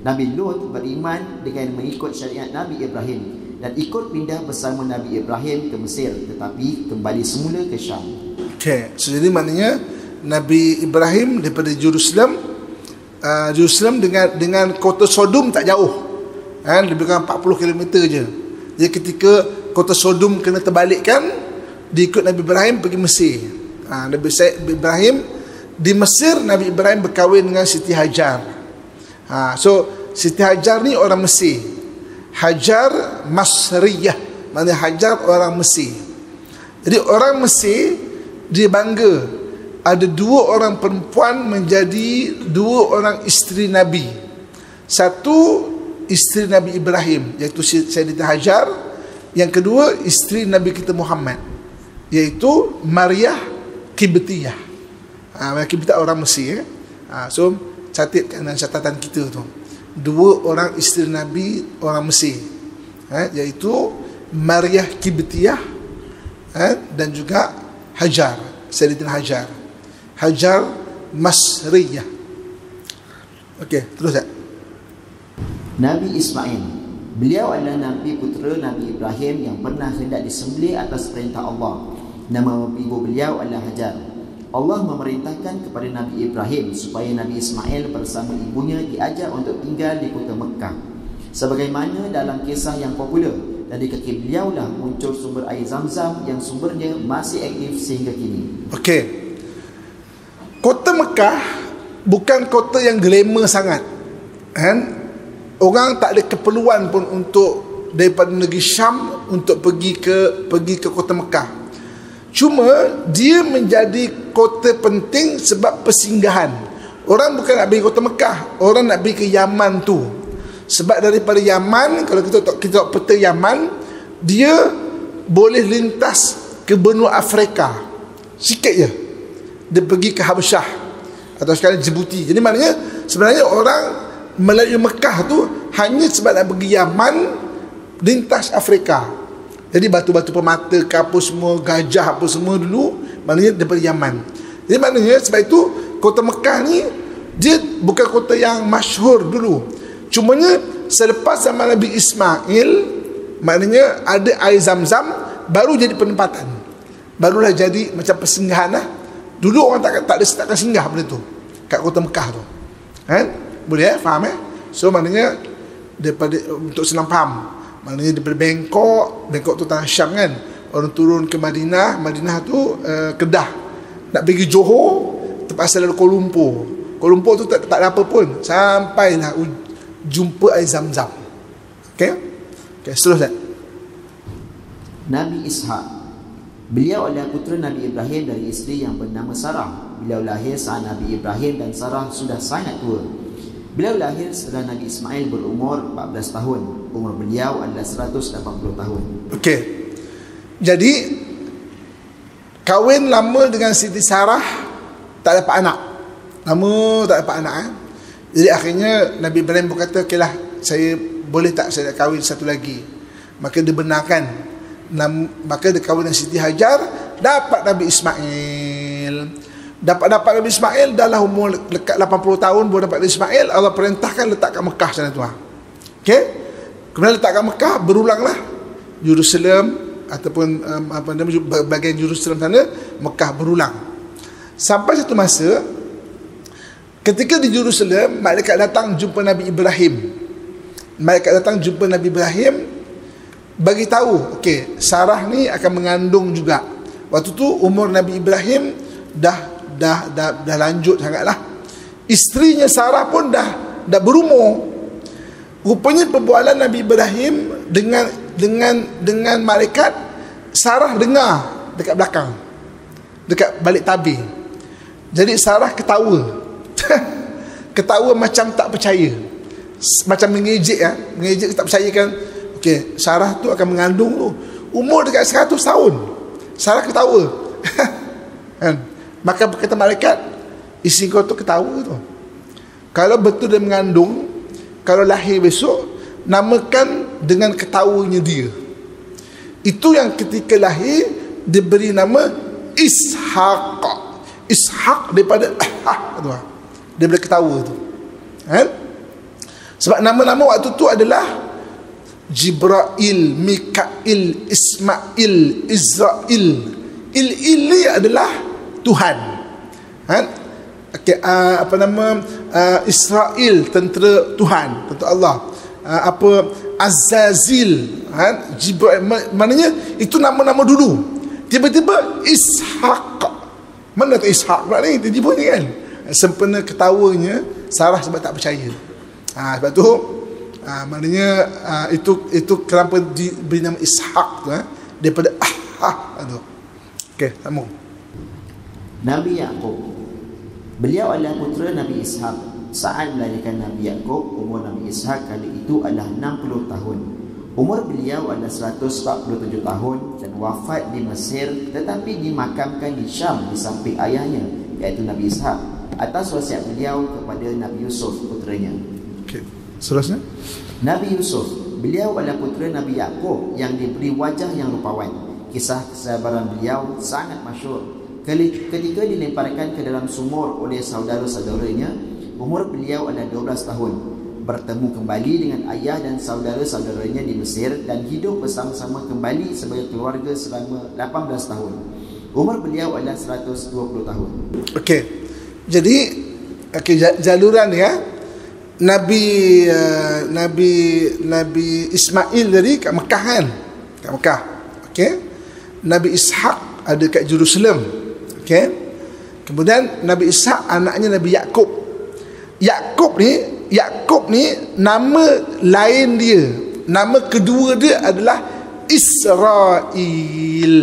Nabi Lut beriman dengan mengikut syariat Nabi Ibrahim dan ikut pindah bersama Nabi Ibrahim ke Mesir, tetapi kembali semula ke Syam. Okey, so jadi maknanya Nabi Ibrahim daripada Jerusalem dengan kota Sodom tak jauh, lebih kurang 40 km je. Jadi ketika kota Sodom kena terbalikkan, diikut Nabi Ibrahim pergi Mesir. Nabi Ibrahim di Mesir, Nabi Ibrahim berkahwin dengan Siti Hajar. So Siti Hajar ni orang Mesir, Hajar Masriyah, maknanya Hajar orang Mesir. Jadi orang Mesir dia bangga ada 2 orang perempuan menjadi 2 orang isteri Nabi. Satu isteri Nabi Ibrahim, iaitu Sayyidatina Hajar. Yang kedua isteri Nabi kita Muhammad, iaitu Maryah Kibtiyah. Maryah Kibtiyah orang Mesir. So catatkan dalam catatan kita tu, 2 orang isteri Nabi orang Mesir, iaitu Maryah Kibtiyah dan juga Hajar, Sayyidatina Hajar, Hajar Masriyah. Okey, terus tak? Nabi Ismail, beliau adalah Nabi putera Nabi Ibrahim yang pernah hendak disembelih atas perintah Allah. Nama ibu beliau adalah Hajar. Allah memerintahkan kepada Nabi Ibrahim supaya Nabi Ismail bersama ibunya diajak untuk tinggal di kota Mekah. Sebagaimana dalam kisah yang popular, dari kaki beliau lah muncul sumber air Zam-Zam yang sumbernya masih aktif sehingga kini. Okey, kota Mekah bukan kota yang glamour sangat, orang tak ada keperluan pun untuk daripada negeri Syam untuk pergi ke kota Mekah. Cuma dia menjadi kota penting sebab persinggahan. Orang bukan nak pergi kota Mekah, orang nak pergi ke Yaman tu. Sebab daripada Yaman, kalau kita tengok peta Yaman, dia boleh lintas ke benua Afrika sikit je. Dia pergi ke Habsyah atau sekarang Djibouti. Jadi maknanya sebenarnya orang melalui Mekah tu hanya sebab nak pergi Yaman, lintas Afrika. Jadi batu-batu permata ke apa semua, gajah apa semua dulu, maknanya daripada Yaman. Jadi maknanya sebab itu kota Mekah ni dia bukan kota yang masyhur dulu. Cumanya selepas zaman Nabi Ismail, maknanya ada air Zam-Zam, baru jadi penempatan, barulah jadi macam persinggahan lah. Dulu orang tak ada singgah benda tu kat kota Mekah tu, boleh faham So maknanya daripada, untuk senang faham, maknanya daripada Bangkok tu tanah Syam kan, orang turun ke Madinah tu Kedah, nak pergi Johor terpaksa lalu Kuala Lumpur tu tak ada apa pun, sampailah jumpa air Zam-Zam. Okey, seterusnya. Nabi Ishak, beliau adalah putera Nabi Ibrahim dari isteri yang bernama Sarah. Beliau lahir saat Nabi Ibrahim dan Sarah sudah sangat tua. Beliau lahir setelah Nabi Ismail berumur 14 tahun. Umur beliau adalah 180 tahun. Okey, jadi kahwin lama dengan Siti Sarah, tak dapat anak. Lama tak dapat anak. Jadi akhirnya Nabi Ibrahim berkata, okeylah, saya boleh tak saya nak kahwin satu lagi. Maka dibenarkan. Maka dia kahwin dengan Siti Hajar, dapat Nabi Ismail. Dapat Nabi Ismail, dah lah umur dekat 80 tahun baru dapat Nabi Ismail. Allah perintahkan letak kat Mekah sana tu. Okey, kemudian letak kat Mekah, berulanglah Jerusalem ataupun bahagian Jerusalem sana, Mekah berulang. Sampai satu masa, ketika di Jerusalem, malaikat datang jumpa Nabi Ibrahim. bagi tahu, okey, Sarah ni akan mengandung juga. Waktu tu umur Nabi Ibrahim dah lanjut sangatlah. Isterinya Sarah pun dah berumur. Rupanya perbualan Nabi Ibrahim dengan malaikat, Sarah dengar dekat belakang, dekat balik tabir. Jadi Sarah ketawa. Ketawa macam tak percaya, macam mengejek mengejek, tak percaya kan. Okey, Sarah tu akan mengandung tu, umur dekat 100 tahun. Sarah ketawa. Kan? Maka kata malaikat, isteri kau tu ketawa tu. Kalau betul dia mengandung, kalau lahir besok, namakan dengan ketawanya dia. Itu yang ketika lahir diberi nama Ishaq. Ishaq daripada tu, daripada ketawa tu. Kan? Sebab nama-nama waktu tu adalah Jibril, Mikail, Ismail, Israel. Il ni adalah Tuhan. Kan? Okay, Israel, tentera Tuhan, tentera Allah. Azazil, kan? Jibril, maknanya itu nama-nama dulu. Tiba-tiba Ishaq. Mana tu Ishaq pula ni? Tiba-tiba ni kan, sempena ketawanya Sarah sebab tak percaya. Sebab tu maknanya itu kenapa diberi nama Ishaq tu, daripada tu. Okey, sambung. Nabi Yaqub, beliau adalah putera Nabi Ishaq. Saat melahirkan Nabi Yaqub, umur Nabi Ishaq kali itu adalah 60 tahun. Umur beliau adalah 147 tahun dan wafat di Mesir, tetapi dimakamkan di Syam di samping ayahnya, iaitu Nabi Ishaq, atas wasiat beliau kepada Nabi Yusuf puteranya. Okey, seterusnya. Nabi Yusuf, beliau adalah putera Nabi Yaqub yang diberi wajah yang rupawan. Kisah kesabaran beliau sangat masyhur. Ketika dilemparkan ke dalam sumur oleh saudara-saudaranya, umur beliau adalah 12 tahun. Bertemu kembali dengan ayah dan saudara-saudaranya di Mesir dan hidup bersama-sama kembali sebagai keluarga selama 18 tahun. Umur beliau adalah 120 tahun. Okey. Jadi jaluran ya. Nabi Ismail tadi kat Mekah kan? Kat Mekah. Okey. Nabi Ishaq ada kat Jerusalem. Okey. Kemudian Nabi Ishaq anaknya Nabi Yaqub. Yaqub ni nama lain dia, nama kedua dia adalah Israel.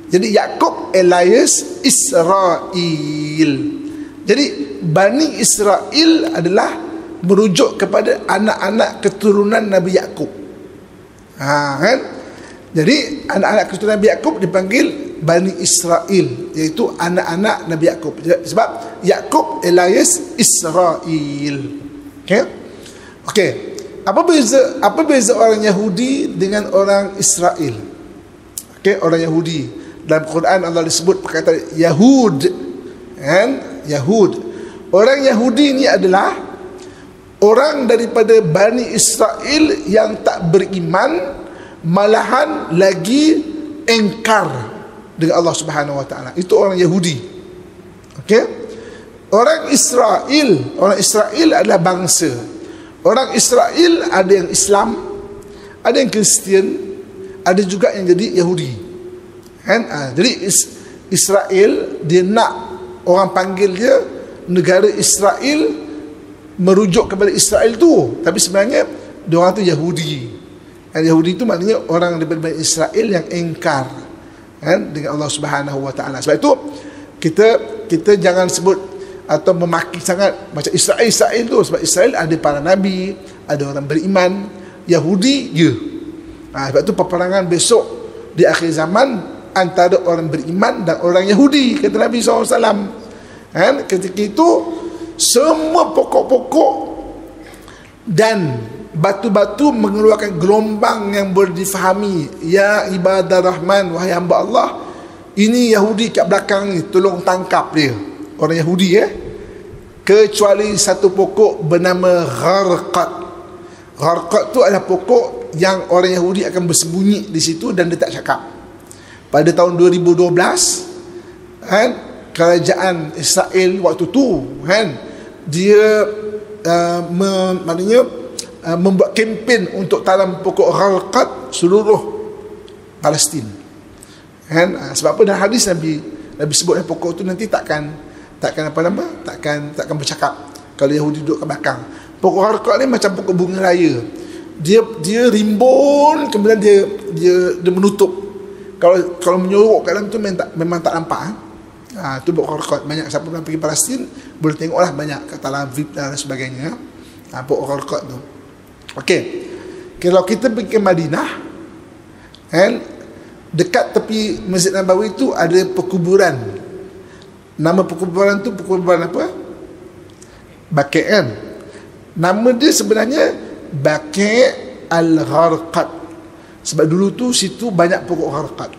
Jadi Yaqub alias Israel. Jadi Bani Israel adalah merujuk kepada anak-anak keturunan Nabi Yaqub. Kan? Jadi anak-anak keturunan Nabi Yaqub dipanggil Bani Israel, iaitu anak-anak Nabi Yaqub. Sebab Yaqub alias Israel. Okey. Apa beza orang Yahudi dengan orang Israel? Okey, orang Yahudi dalam Quran Allah disebut perkataan Yahud. Kan? Yahud. Orang Yahudi ni adalah orang daripada Bani Israel yang tak beriman, malahan lagi engkar dengan Allah Subhanahu Wa Taala. Itu orang Yahudi. Okey? Orang Israel adalah bangsa. Orang Israel ada yang Islam, ada yang Kristian, ada juga yang jadi Yahudi. Kan? Jadi Israel, dia nak orang panggil dia negara Israel, merujuk kepada Israel tu, tapi sebenarnya dia orang tu Yahudi. Yahudi tu maknanya orang daripada Israel yang engkar, kan, dengan Allah Subhanahu Wa Taala. Sebab itu kita jangan sebut atau memaki sangat macam Israel tu, sebab Israel ada para nabi, ada orang beriman. Yahudi je. Sebab tu peperangan besok di akhir zaman antara orang beriman dan orang Yahudi, kata Nabi SAW. Kan? Ketika itu semua pokok-pokok dan batu-batu mengeluarkan gelombang yang boleh difahami. Ya ibadah Rahman, wahai hamba Allah, ini Yahudi kat belakang ni, tolong tangkap dia. Orang Yahudi kecuali satu pokok bernama Gharqad. Gharqad tu adalah pokok yang orang Yahudi akan bersembunyi di situ dan dia tak cakap. Pada tahun 2012 kan, kerajaan Israel waktu tu kan, dia maknanya membuat kempen untuk tanam pokok Gharqad seluruh Palestin. Kan? Sebab apa dalam hadis Nabi sebut pokok tu nanti takkan bercakap kalau Yahudi duduk ke belakang. Pokok Harqad ni macam pokok bunga raya. Dia rimbun, kemudian dia menutup. Kalau menyorok kat dalam tu memang tak nampak. Tu pokok Harqad. Banyak siapa yang pergi Palestin boleh tengoklah, banyak kat Tel Aviv dan sebagainya. Pokok Harqad tu. Okey. Kalau kita pergi ke Madinah, kan, dekat tepi Masjid Nabawi tu ada perkuburan. Nama perkuburan tu perkuburan apa? Baqi', kan? Nama dia sebenarnya Baqi' Al-Gharqad. Sebab dulu tu situ banyak pokok Gharqad.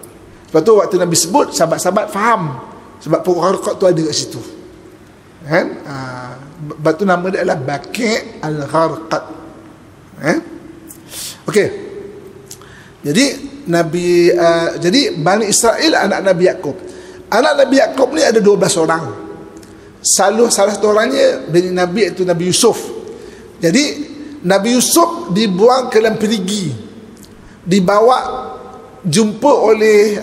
Sebab tu waktu Nabi sebut, sahabat-sahabat faham sebab pokok Gharqad tu ada kat situ. Kan? Sebab tu nama dia adalah Baqi' Al-Gharqad. Okey. Jadi Bani Israel anak Nabi Yaqub. Anak Nabi Yaqub ni ada 12 orang. Salah satu orangnya dari Nabi, iaitu Nabi Yusuf. Jadi Nabi Yusuf dibuang ke dalam perigi, dibawa jumpa oleh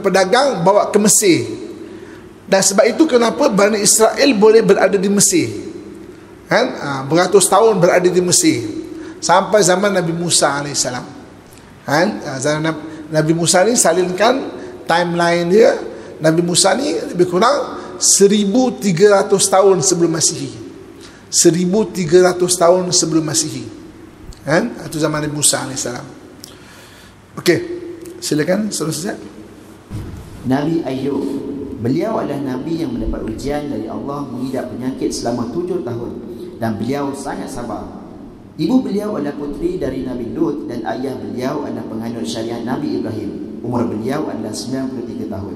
pedagang, bawa ke Mesir. Dan sebab itu kenapa Bani Israel boleh berada di Mesir, kan? Beratus tahun berada di Mesir sampai zaman Nabi Musa AS. Kan? Zaman Nabi Musa ni, salinkan timeline dia. Nabi Musa ni lebih kurang 1300 tahun sebelum Masihi. 1300 tahun sebelum Masihi. Kan? Itu zaman Nabi Musa AS. Okey, silakan seterusnya. Nabi Ayub, beliau adalah Nabi yang mendapat ujian dari Allah mengidap penyakit selama 7 tahun dan beliau sangat sabar. Ibu beliau adalah puteri dari Nabi Lut dan ayah beliau adalah penganut syariat Nabi Ibrahim. Umur beliau adalah 93 tahun.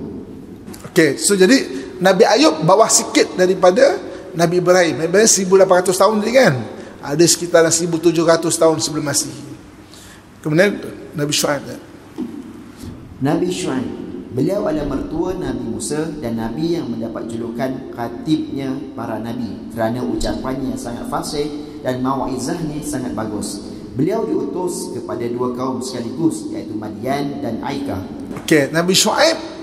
Okey, so jadi Nabi Ayub bawah sikit daripada Nabi Ibrahim. Nabi Ibrahim 1800 tahun tadi, kan? Ada sekitar 1700 tahun sebelum Masihi. Kemudian Nabi Syuaib. Nabi Syuaib, beliau adalah mertua Nabi Musa dan Nabi yang mendapat julukan khatibnya para Nabi kerana ucapannya yang sangat fasih dan mau'izahnya sangat bagus. Beliau diutus kepada 2 kaum sekaligus, iaitu Madian dan Aikah. Okey, Nabi Syuaib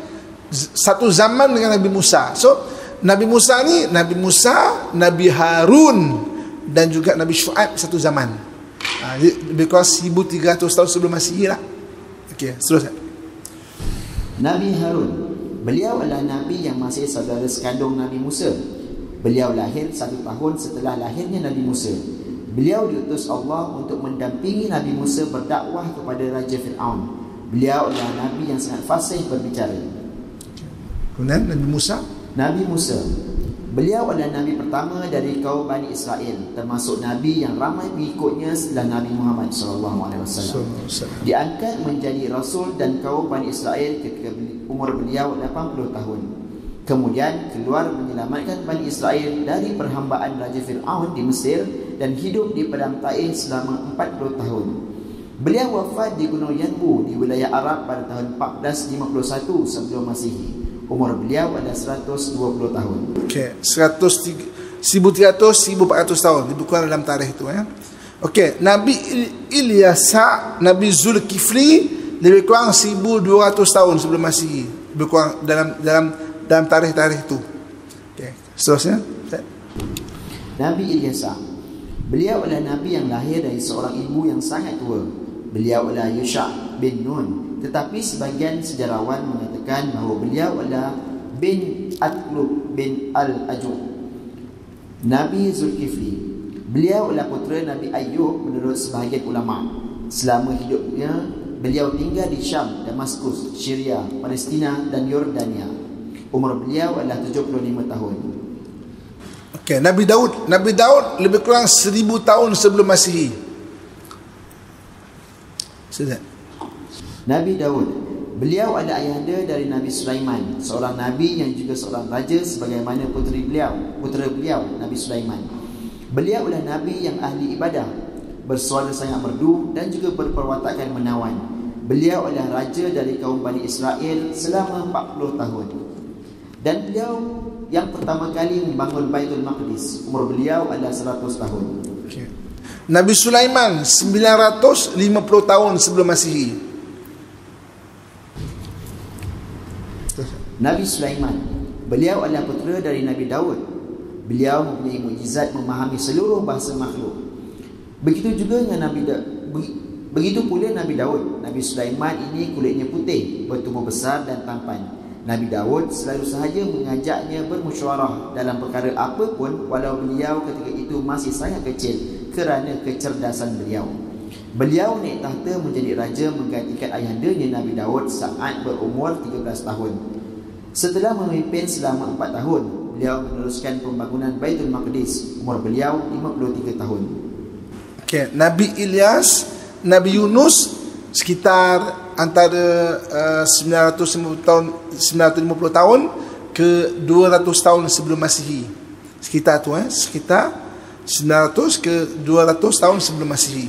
satu zaman dengan Nabi Musa. So Nabi Musa ni, Nabi Harun dan juga Nabi Syuaib satu zaman. Lebih kurang 1300 tahun sebelum Masihi lah. Okey, seterusnya. Nabi Harun, beliau adalah Nabi yang masih saudara sekandung Nabi Musa. Beliau lahir 1 tahun setelah lahirnya Nabi Musa. Beliau diutus Allah untuk mendampingi Nabi Musa berdakwah kepada Raja Fir'aun. Beliau adalah Nabi yang sangat fasih berbicara. Kemudian Nabi Musa. Nabi Musa, beliau adalah Nabi pertama dari kaum Bani Israel, termasuk Nabi yang ramai pengikutnya setelah Nabi Muhammad SAW. Diangkat menjadi Rasul dan kaum Bani Israel ketika umur beliau 80 tahun. Kemudian keluar menyelamatkan Bani Israel dari perhambaan Raja Fir'aun di Mesir dan hidup di Padang Taif selama 40 tahun. Beliau wafat di Gunung Yanbu di wilayah Arab pada tahun 1451 sebelum Masihi. Umur beliau adalah 120 tahun. Okey, 1300 1400 tahun lebih kurang dalam tarikh itu, ya. Okey, Nabi Ilyasa, Nabi Zulkifli lebih kurang 1200 tahun sebelum Masihi. Lebih kurang dalam tarikh-tarikh itu. Okey, seterusnya. Nabi Ilyasa, beliau adalah Nabi yang lahir dari seorang ibu yang sangat tua. Beliau adalah Yusha bin Nun. Tetapi sebagian sejarawan mengatakan bahawa beliau adalah bin Atlub bin Al-Ajuh. Nabi Zulkifli, beliau adalah putera Nabi Ayub menurut sebahagian ulama. Selama hidupnya, beliau tinggal di Syam, Damaskus, Syria, Palestina dan Yordania. Umur beliau adalah 75 tahun. Okey, Nabi Daud lebih kurang 1000 tahun sebelum Masihi. Sudah. Nabi Daud, beliau adalah ayahanda dari Nabi Sulaiman, seorang nabi yang juga seorang raja sebagaimana putera beliau Nabi Sulaiman. Beliau adalah nabi yang ahli ibadah, bersuara sangat merdu dan juga berperwatakan menawan. Beliau adalah raja dari kaum Bani Israel selama 40 tahun. Dan beliau yang pertama kali membangun Baitul Maqdis. Umur beliau adalah 100 tahun. Okay. Nabi Sulaiman 950 tahun sebelum Masihi. Nabi Sulaiman, beliau adalah putera dari Nabi Daud. Beliau mempunyai mukjizat memahami seluruh bahasa makhluk. Begitu juga dengan begitu pula Nabi Daud. Nabi Sulaiman ini kulitnya putih, bertubuh besar dan tampan. Nabi Daud selalu sahaja mengajaknya bermusyawarah dalam perkara apa pun, walau beliau ketika itu masih sangat kecil, kerana kecerdasan beliau. Beliau naik tahta menjadi raja menggantikan ayahandanya Nabi Daud saat berumur 13 tahun. Setelah memimpin selama 4 tahun, beliau meneruskan pembangunan Baitul Maqdis. Umur beliau 53 tahun. Okay. Nabi Ilyas, Nabi Yunus sekitar antara 950 tahun ke 200 tahun sebelum Masihi. Sekitar tu sekitar 900 ke 200 tahun sebelum Masihi.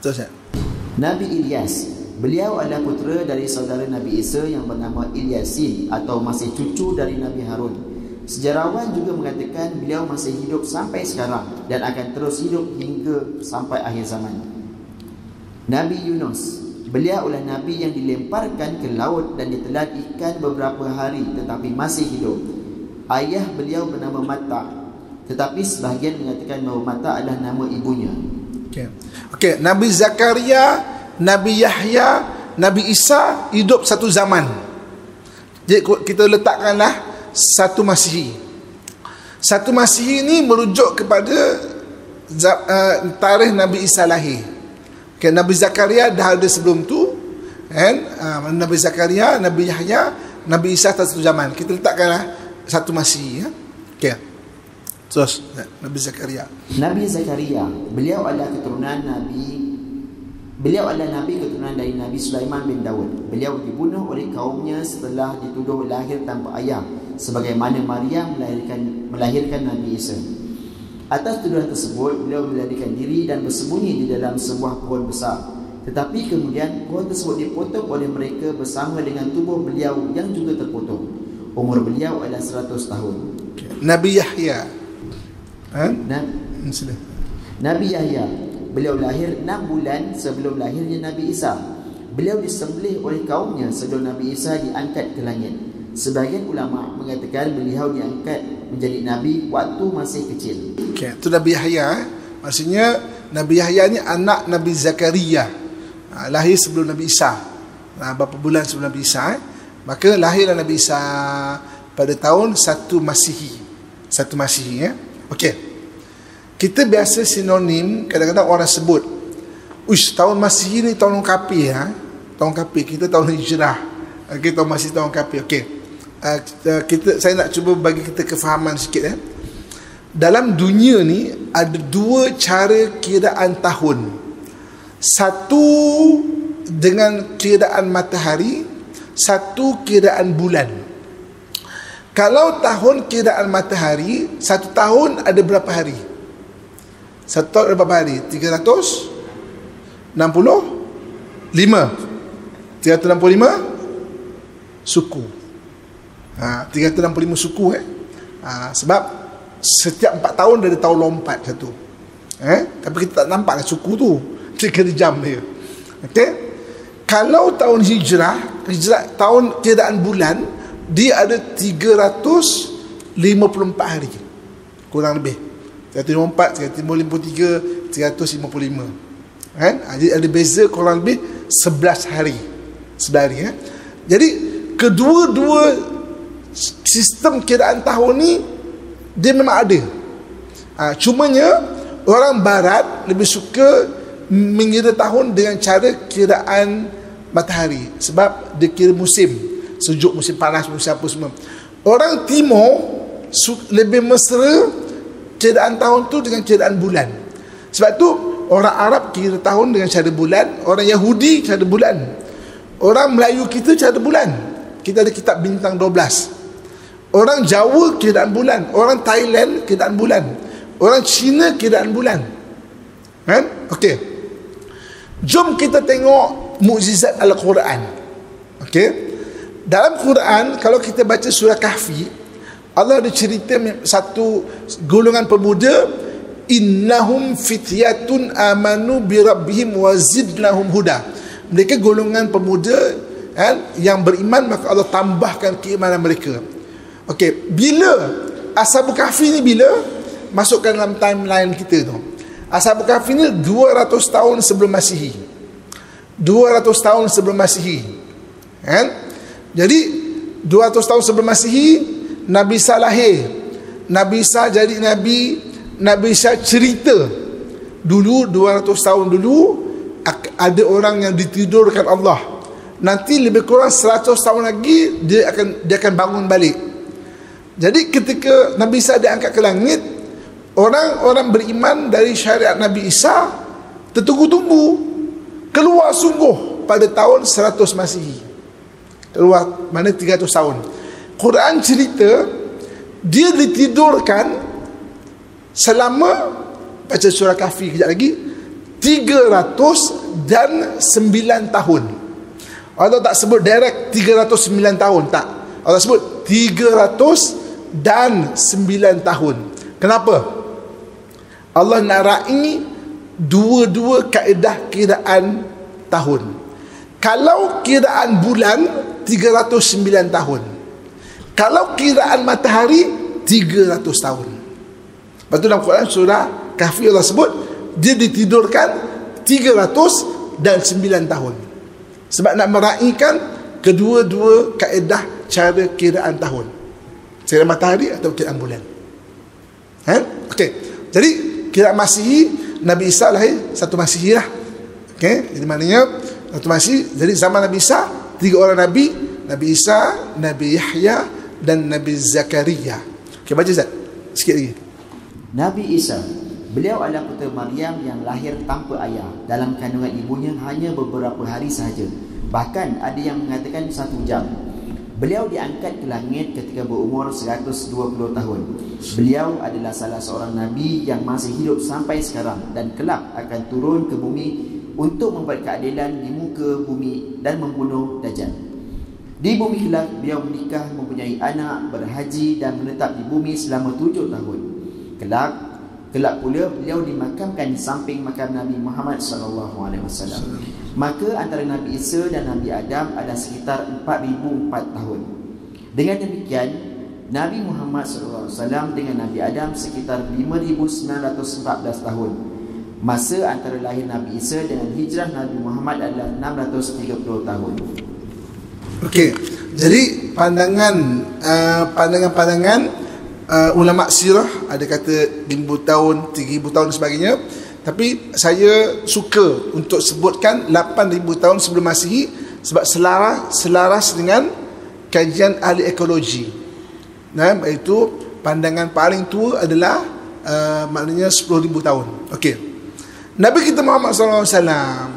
Terus ya. Nabi Ilyas, beliau adalah putera dari saudara Nabi Isa yang bernama Ilyasin atau masih cucu dari Nabi Harun. Sejarawan juga mengatakan beliau masih hidup sampai sekarang dan akan terus hidup hingga sampai akhir zaman. Nabi Yunus, beliau adalah Nabi yang dilemparkan ke laut dan ditelan ikan beberapa hari tetapi masih hidup. Ayah beliau bernama Matta, tetapi sebahagian mengatakan bahawa Matta adalah nama ibunya. Okey, Nabi Zakaria, Nabi Yahya, Nabi Isa hidup satu zaman. Jadi kita letakkanlah satu Masihi. Satu Masihi ini merujuk kepada tarikh Nabi Isa lahir. Okay, Nabi Zakaria dah ada sebelum tu, kan? Nabi Zakaria, Nabi Yahya, Nabi Isa satu zaman. Kita letakkanlah satu Masihi, ya. Okey. Terus Nabi Zakaria. Nabi Zakaria, beliau adalah Nabi keturunan dari Nabi Sulaiman bin Daud. Beliau dibunuh oleh kaumnya setelah dituduh lahir tanpa ayah, sebagaimana Maryam melahirkan Nabi Isa. Atas tuduhan tersebut, beliau melarikan diri dan bersembunyi di dalam sebuah pohon besar. Tetapi kemudian pohon tersebut dipotong oleh mereka bersama dengan tubuh beliau yang juga terpotong. Umur beliau adalah 100 tahun. Nabi Yahya, Nabi Yahya, beliau lahir 6 bulan sebelum lahirnya Nabi Isa. Beliau disembelih oleh kaumnya sebelum Nabi Isa diangkat ke langit. Sebahagian ulama mengatakan beliau diangkat menjadi Nabi waktu masih kecil. Okay, itu Nabi Yahya. Maksudnya Nabi Yahya ni anak Nabi Zakaria, lahir sebelum Nabi Isa, berapa bulan sebelum Nabi Isa. Maka lahirlah Nabi Isa pada tahun 1 Masihi. 1 Masihi, ya. Okey. Kita biasa sinonim, kadang-kadang orang sebut, uish, tahun Masihi ni tahun Kapir, tahun Kapir, kita tahun Hijrah. Okey, tahun Masihi tahun Kapir. Okey. Saya nak cuba bagi kita kefahaman sikit, ya. Dalam dunia ni ada 2 cara kiraan tahun. Satu dengan kiraan matahari, satu kiraan bulan. Kalau tahun kiraan matahari, 1 tahun ada berapa hari? 1 tahun ada berapa hari? 365 suku. 365 suku, sebab setiap 4 tahun ada tahun lompat satu. Tapi kita tak nampak suku tu, 3 jam dia. Okey. Kalau tahun hijrah tahun kiraan bulan, dia ada 354 hari kurang lebih. 354, 353, 355. Kan? Jadi ada beza kurang lebih 11 hari. 11 hari, ya. Jadi kedua-dua sistem kiraan tahun ni dia memang ada. Cumanya orang barat lebih suka mengira tahun dengan cara kiraan matahari, sebab dia kira musim, sejuk, musim panas, musim apa semua. Orang timur lebih mesra kiraan tahun tu dengan kiraan bulan. Sebab tu orang Arab kira tahun dengan cara bulan, orang Yahudi cara bulan, orang Melayu kita cara bulan. Kita ada kitab bintang 12. Orang Jawa kiraan bulan, orang Thailand kiraan bulan, orang Cina kiraan bulan. Kan? Okey. Jom kita tengok mukjizat Al-Quran. Okey. Dalam Quran, kalau kita baca surah Kahfi, Allah ada cerita satu golongan pemuda innahum fityatun amanu bi rabbihim wa zidnahum huda. Mereka golongan pemuda yang beriman, maka Allah tambahkan keimanan mereka. Okey, bila Ashabul Kahfi ni bila masukkan dalam timeline kita tu? Ashabul Kahfi ni 200 tahun sebelum Masihi. 200 tahun sebelum Masihi. Jadi 200 tahun sebelum Masihi Nabi Isa lahir. Nabi Isa jadi nabi. Nabi Isa cerita dulu 200 tahun dulu ada orang yang ditidurkan Allah. Nanti lebih kurang 100 tahun lagi dia akan bangun balik. Jadi ketika Nabi Isa diangkat ke langit, orang-orang beriman dari syariat Nabi Isa tertunggu-tunggu, keluar sungguh pada tahun 100 Masihi. Keluar mana 300 tahun. Quran cerita dia ditidurkan selama, baca surah Kahfi kejap lagi, 309 tahun. Allah tak sebut direct 309 tahun, tak. Allah sebut 309 tahun. Kenapa? Allah nak raih dua-dua kaedah kiraan tahun. Kalau kiraan bulan 309 tahun. Kalau kiraan matahari 300 tahun. Lepas tu dalam Quran surah Kahfi Allah sebut dia ditidurkan 309 tahun. Sebab nak meraihkan kedua-dua kaedah cara kiraan tahun. Kiraan matahari atau kiraan bulan. Okey. Jadi kiraan Masihi, Nabi Isa lahir 1 Masihi lah. Okey, jadi maknanya 1 Masihi. Jadi zaman Nabi Isa 3 orang Nabi, Nabi Isa, Nabi Yahya dan Nabi Zakaria. Okey, baca Ustaz sikit lagi. Nabi Isa, beliau adalah putera Maryam yang lahir tanpa ayah dalam kandungan ibunya hanya beberapa hari sahaja. Bahkan ada yang mengatakan 1 jam. Beliau diangkat ke langit ketika berumur 120 tahun. Beliau adalah salah seorang Nabi yang masih hidup sampai sekarang dan kelak akan turun ke bumi untuk membuat keadilan di muka bumi dan membunuh Dajjal. Di bumi kelak, beliau menikah, mempunyai anak, berhaji dan menetap di bumi selama 7 tahun. Kelak pula beliau dimakamkan di samping makam Nabi Muhammad SAW. Maka antara Nabi Isa dan Nabi Adam ada sekitar 4004 tahun. Dengan demikian, Nabi Muhammad SAW dengan Nabi Adam sekitar 5914 tahun. Masa antara lahir Nabi Isa dengan hijrah Nabi Muhammad adalah 630 tahun. Okey, jadi pandangan ulama sirah ada kata 1000 tahun, 3000 tahun dan sebagainya. Tapi saya suka untuk sebutkan 8000 tahun sebelum Masihi sebab selaras dengan kajian ahli ekologi. Iaitu pandangan paling tua adalah maknanya 10,000 tahun. Okey. Nabi kita Muhammad SAW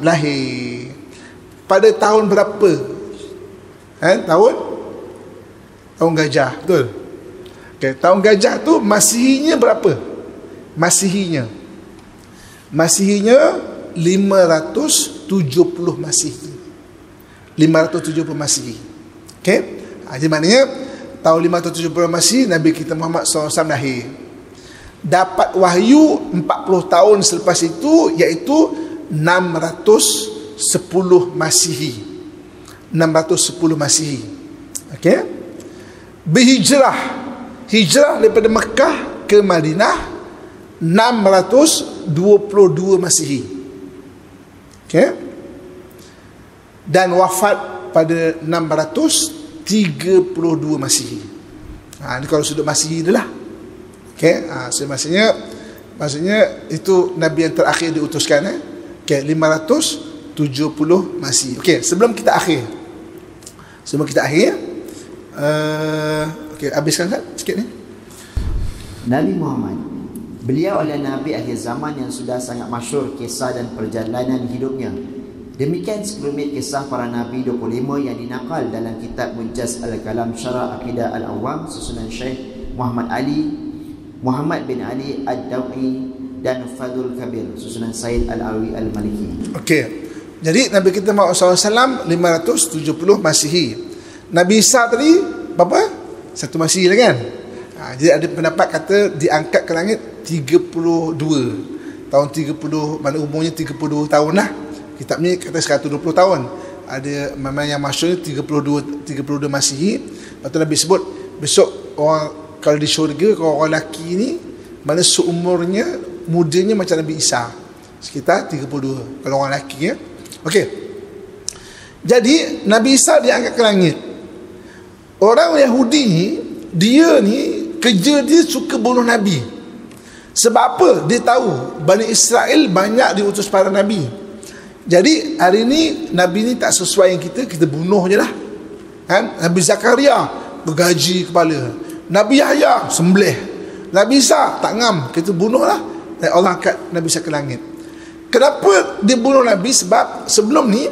lahir pada tahun berapa? Tahun gajah, betul? Okay, tahun gajah tu Masihinya berapa? Masihinya 570 Masihi. 570 Masihi. Okey. Jadi maknanya tahun 570 Masihi Nabi kita Muhammad SAW lahir. Dapat wahyu 40 tahun selepas itu, iaitu 610 Masihi. 610 Masihi. Okey. Hijrah daripada Mekah ke Madinah 622 Masihi. Okey. Dan wafat pada 632 Masihi. Ini kalau sudut Masihi dia lah. Okey, so maksudnya itu Nabi yang terakhir diutuskan. Okey, 570 Masihi. Okey, sebelum kita akhir. Okey, habiskan sikit ni. Nabi Muhammad, beliau adalah Nabi akhir zaman yang sudah sangat masyhur kisah dan perjalanan hidupnya. Demikian sekelumit kisah para Nabi 25 yang dinakal dalam kitab Munjaz Al-Kalam Syarah Aqidah Al-Awwam susunan Syekh Muhammad bin Ali Ad-Dawi dan Fadul Kabir susunan Said Al-Alwi Al-Maliki. Okey. Jadi Nabi kita Muhammad SAW 570 Masihi. Nabi Isa tadi berapa? 1 Masihi lah kan? Jadi ada pendapat kata diangkat ke langit 32 tahun 30, mana umurnya 32 tahun lah. Kitab ni kata 120 tahun. Ada memang yang masyhur 32 Masihi. Lepas tu Nabi sebut besok orang kalau di syurga, kalau orang lelaki ni mana seumurnya mudanya macam Nabi Isa, sekitar 32 kalau orang lelaki ya. Okey. Jadi Nabi Isa diangkat ke langit. Orang Yahudi ni, dia ni kerja dia suka bunuh Nabi. Sebab apa? Dia tahu Bani Israel banyak diutus para Nabi. Jadi hari ni Nabi ni tak sesuai yang kita bunuh je lah kan? Nabi Zakaria bergaji kepala, Nabi Yahya sembelih, Nabi Isa tak ngam, kita bunuh lah. Dan Allah angkat Nabi Isa ke langit. Kenapa dia bunuh Nabi? Sebab sebelum ni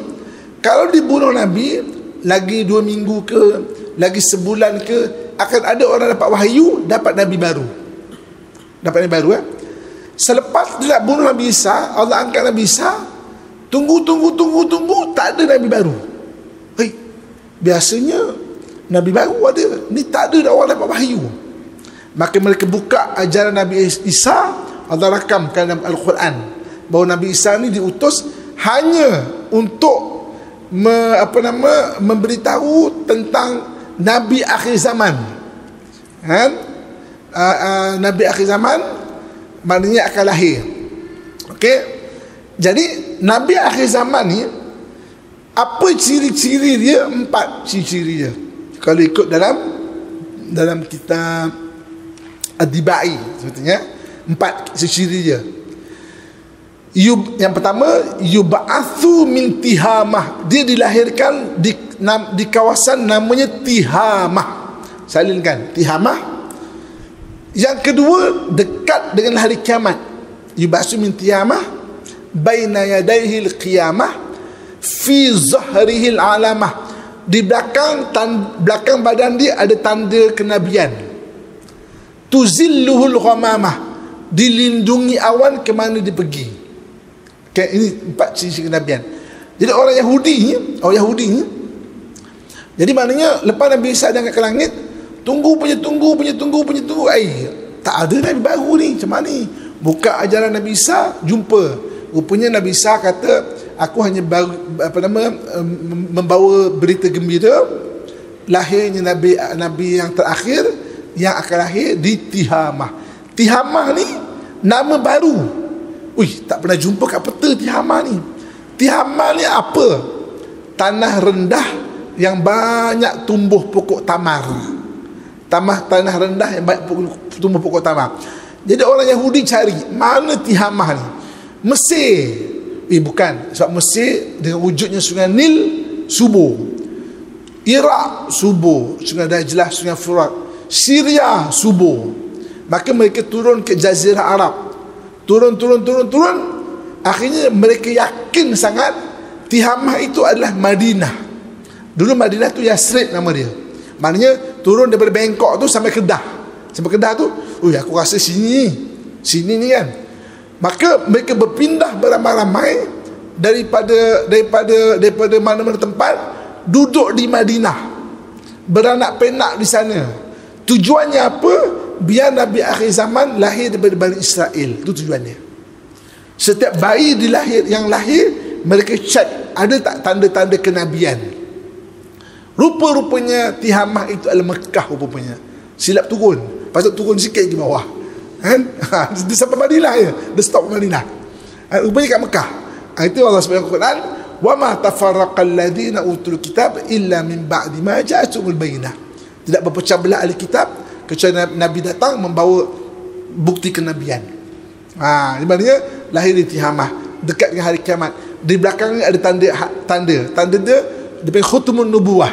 kalau dibunuh Nabi, lagi 2 minggu ke, lagi sebulan ke, akan ada orang dapat wahyu, dapat Nabi baru. Dapat Nabi baru Selepas dia nak bunuh Nabi Isa, Allah angkat Nabi Isa. Tunggu, tak ada Nabi baru. Biasanya Nabi baru ada, ni tak ada orang dapat wahyu. Maka mereka buka ajaran Nabi Isa. Allah rakamkan dalam Al-Quran bahawa Nabi Isa ni diutus hanya untuk memberitahu tentang Nabi akhir zaman kan? Nabi akhir zaman maknanya akan lahir. Okey. Jadi Nabi akhir zaman ni, apa ciri-ciri dia? 4 ciri-ciri dia. Kalau ikut dalam kitab Ad-Dibai sebetulnya 4 ciri dia. Yang pertama, yub'atsu min Tihamah. Dia dilahirkan di kawasan namanya Tihamah. Salinkan Tihamah. Yang kedua, dekat dengan hari kiamat. Yub'atsu min Tihamah baina yadayhi al-qiyamah fi zahrihi al-alamah. Di belakang badan dia ada tanda kenabian. Tuzilluhul ghamamah, dilindungi awan ke mana dia pergi. Okay, ini 4 ciri kenabian. Jadi orang Yahudi ni, jadi maknanya lepas Nabi Isa diangkat ke langit, tunggu. Tak ada Nabi baru ni, macam mana ni? Buka ajaran Nabi Isa, jumpa. Rupanya Nabi Isa kata, aku hanya membawa berita gembira lahirnya Nabi yang terakhir yang akan lahir di Tihamah. Tihamah ni nama baru. Tak pernah jumpa kat peta Tihamah ni. Tihamah ni apa? Tanah rendah yang banyak tumbuh pokok tamar. Tanah rendah yang banyak tumbuh pokok tamar. Jadi orang Yahudi cari mana Tihamah ni. Mesir. Bukan. Sebab Mesir dengan wujudnya sungai Nil subur. Iraq subur. Sungai Dajlah, sungai Furat. Syria subur. Maka mereka turun ke Jazirah Arab. Turun. Akhirnya mereka yakin sangat Tihamah itu adalah Madinah. Dulu Madinah tu Yasrib nama dia. Maknanya turun daripada Bangkok tu sampai Kedah. Sampai Kedah tu, aku rasa sini ni kan. Maka mereka berpindah beramai-ramai daripada mana-mana tempat, duduk di Madinah, beranak penak di sana. Tujuannya apa? Biar Nabi akhir zaman lahir daripada Bani Israel. Itu tujuannya. Setiap bayi yang lahir, mereka cek ada tak tanda-tanda kenabian. Rupa-rupanya Tihamah itu adalah Mekah rupanya. Silap turun, patut turun sikit ke bawah kan? Dia sampai Madinah je, dia stop Madinah. Rupanya kat Mekah. Itu Allah sebut dalam Quran, wa ma tafarraqal ladina utul kitab illa min ba'di ma ja'atumul bayyinah. Tidak berpecah belah ahli kitab kecuali Nabi datang membawa bukti kenabian. Di maknanya lahir di Tihamah, dekat dengan hari kiamat. Di belakangnya ada tanda dia panggil Khutmun Nubuwah.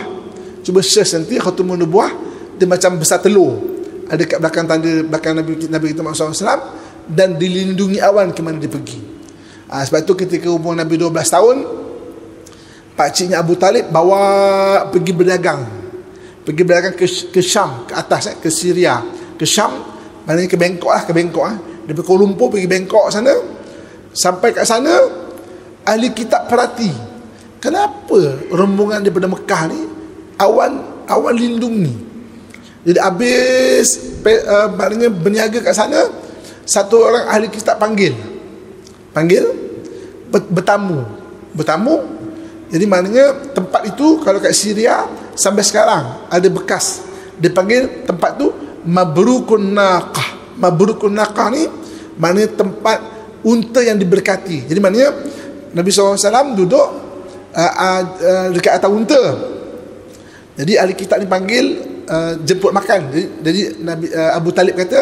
Cuba search nanti Khutmun Nubuwah, dia macam besar telur. Ada kat belakang belakang Nabi kita Muhammad SAW, dan dilindungi awan ke mana dia pergi. Sebab tu ketika umur Nabi 12 tahun, pakciknya Abu Talib bawa pergi berdagang ke Syam, ke atas ke Syria, ke Syam, maknanya ke Bangkok. Dari Kuala Lumpur pergi Bangkok sana. Sampai kat sana, ahli kitab perhati, kenapa rombongan daripada Mekah ni awan lindungi. Jadi habis maknanya berniaga kat sana, satu orang ahli kitab panggil bertamu. Jadi maknanya tempat itu kalau kat Syria sampai sekarang ada bekas. Dia panggil tempat tu Mabrukun Naqah. Mabrukun Naqah ni maknanya tempat unta yang diberkati. Jadi maknanya Nabi SAW duduk dekat atas unta. Jadi ahli kitab ni panggil jemput makan. Jadi Nabi Abu Talib kata,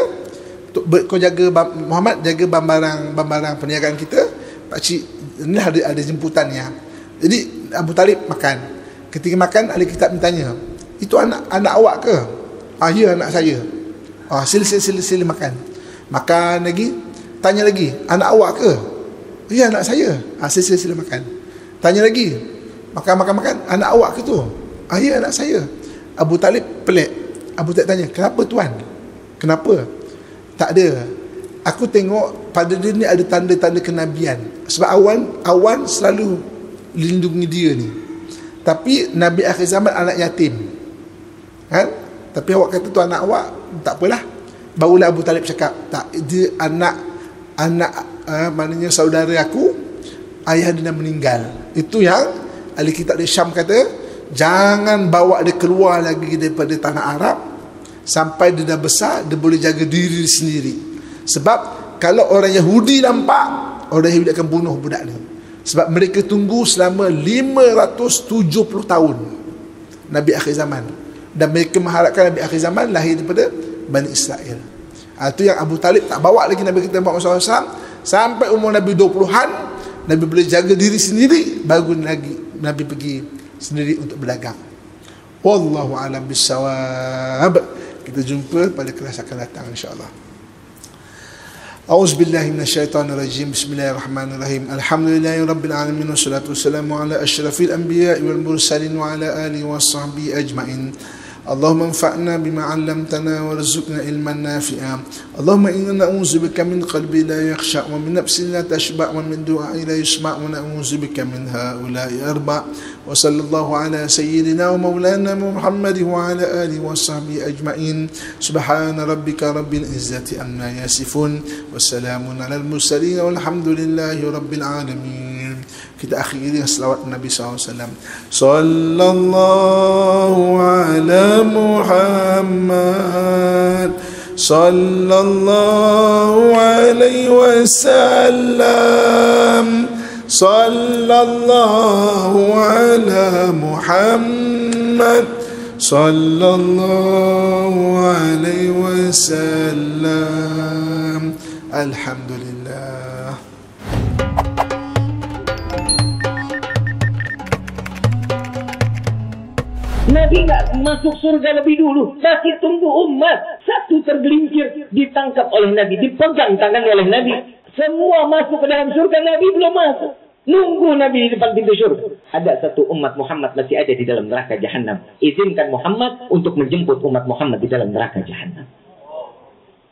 kau jaga Muhammad, jaga barang-barang perniagaan kita. Pakcik ni ada jemputannya. Jadi Abu Talib makan. Ketika makan, ahli kitab bertanya, itu anak awak ke? Ya, anak saya. Sila makan. Makan lagi, tanya lagi, anak awak ke? Ya, anak saya. Sila makan. Tanya lagi, makan, anak awak ke tu? Ya, anak saya. Abu Talib pelik. Abu Talib tanya, kenapa tuan? Kenapa? Tak ada. Aku tengok pada dia ni ada tanda-tanda kenabian. Sebab awan selalu lindungi dia ni. Tapi Nabi akhir zaman anak yatim. Kan? Tapi awak kata tu anak awak, tak apalah. Barulah Abu Talib cakap, tak, dia anak maknanya saudara aku, ayah dia dah meninggal. Itu yang ahli kitab di Syam kata, jangan bawa dia keluar lagi daripada tanah Arab sampai dia dah besar, dia boleh jaga diri sendiri. Sebab kalau orang Yahudi nampak, orang Yahudi akan bunuh budak ni. Sebab mereka tunggu selama 570 tahun Nabi akhir zaman. Dan mereka mengharapkan Nabi akhir zaman lahir daripada Bani Israel. Itu yang Abu Talib tak bawa lagi Nabi kita Muhammad SAW sampai umur Nabi 20-an. Nabi boleh jaga diri sendiri, baru lagi Nabi pergi sendiri untuk berdagang. Wallahu a'lam bissawab. Kita jumpa pada kelas akan datang insya-Allah. A'udzubillahi minasyaitonirrajim. Bismillahirrahmanirrahim. Alhamdulillahirabbil alamin wassalatu wassalamu ala asyrafil anbiya'i wal mursalin wa ala alihi washabbihi ajmain. اللهم انفعنا بما علمتنا وارزقنا علما نافعا. اللهم إنا نعوذ بك من قلب لا يخشع ومن نفس لا تشبع ومن دعاء لا يسمع ونعوذ بك من هؤلاء أربع. وصلى الله على سيدنا ومولانا محمد وعلى آله وصحبه أجمعين. سبحان ربك رب العزة عما يصفون وسلام على المرسلين والحمد لله رب العالمين. Kita akhiri selawat Nabi SAW. Sallallahu ala Muhammad, sallallahu alaihi wasallam, sallallahu ala Muhammad, sallallahu alaihi wasallam. Alhamdulillah. Nabi nggak masuk surga lebih dulu, masih tunggu umat. Satu tergelincir, ditangkap oleh Nabi, dipegang tangan oleh Nabi. Semua masuk ke dalam surga, Nabi belum masuk. Nunggu Nabi di depan pintu surga. Ada satu umat Muhammad masih ada di dalam neraka Jahannam. Izinkan Muhammad untuk menjemput umat Muhammad di dalam neraka Jahannam.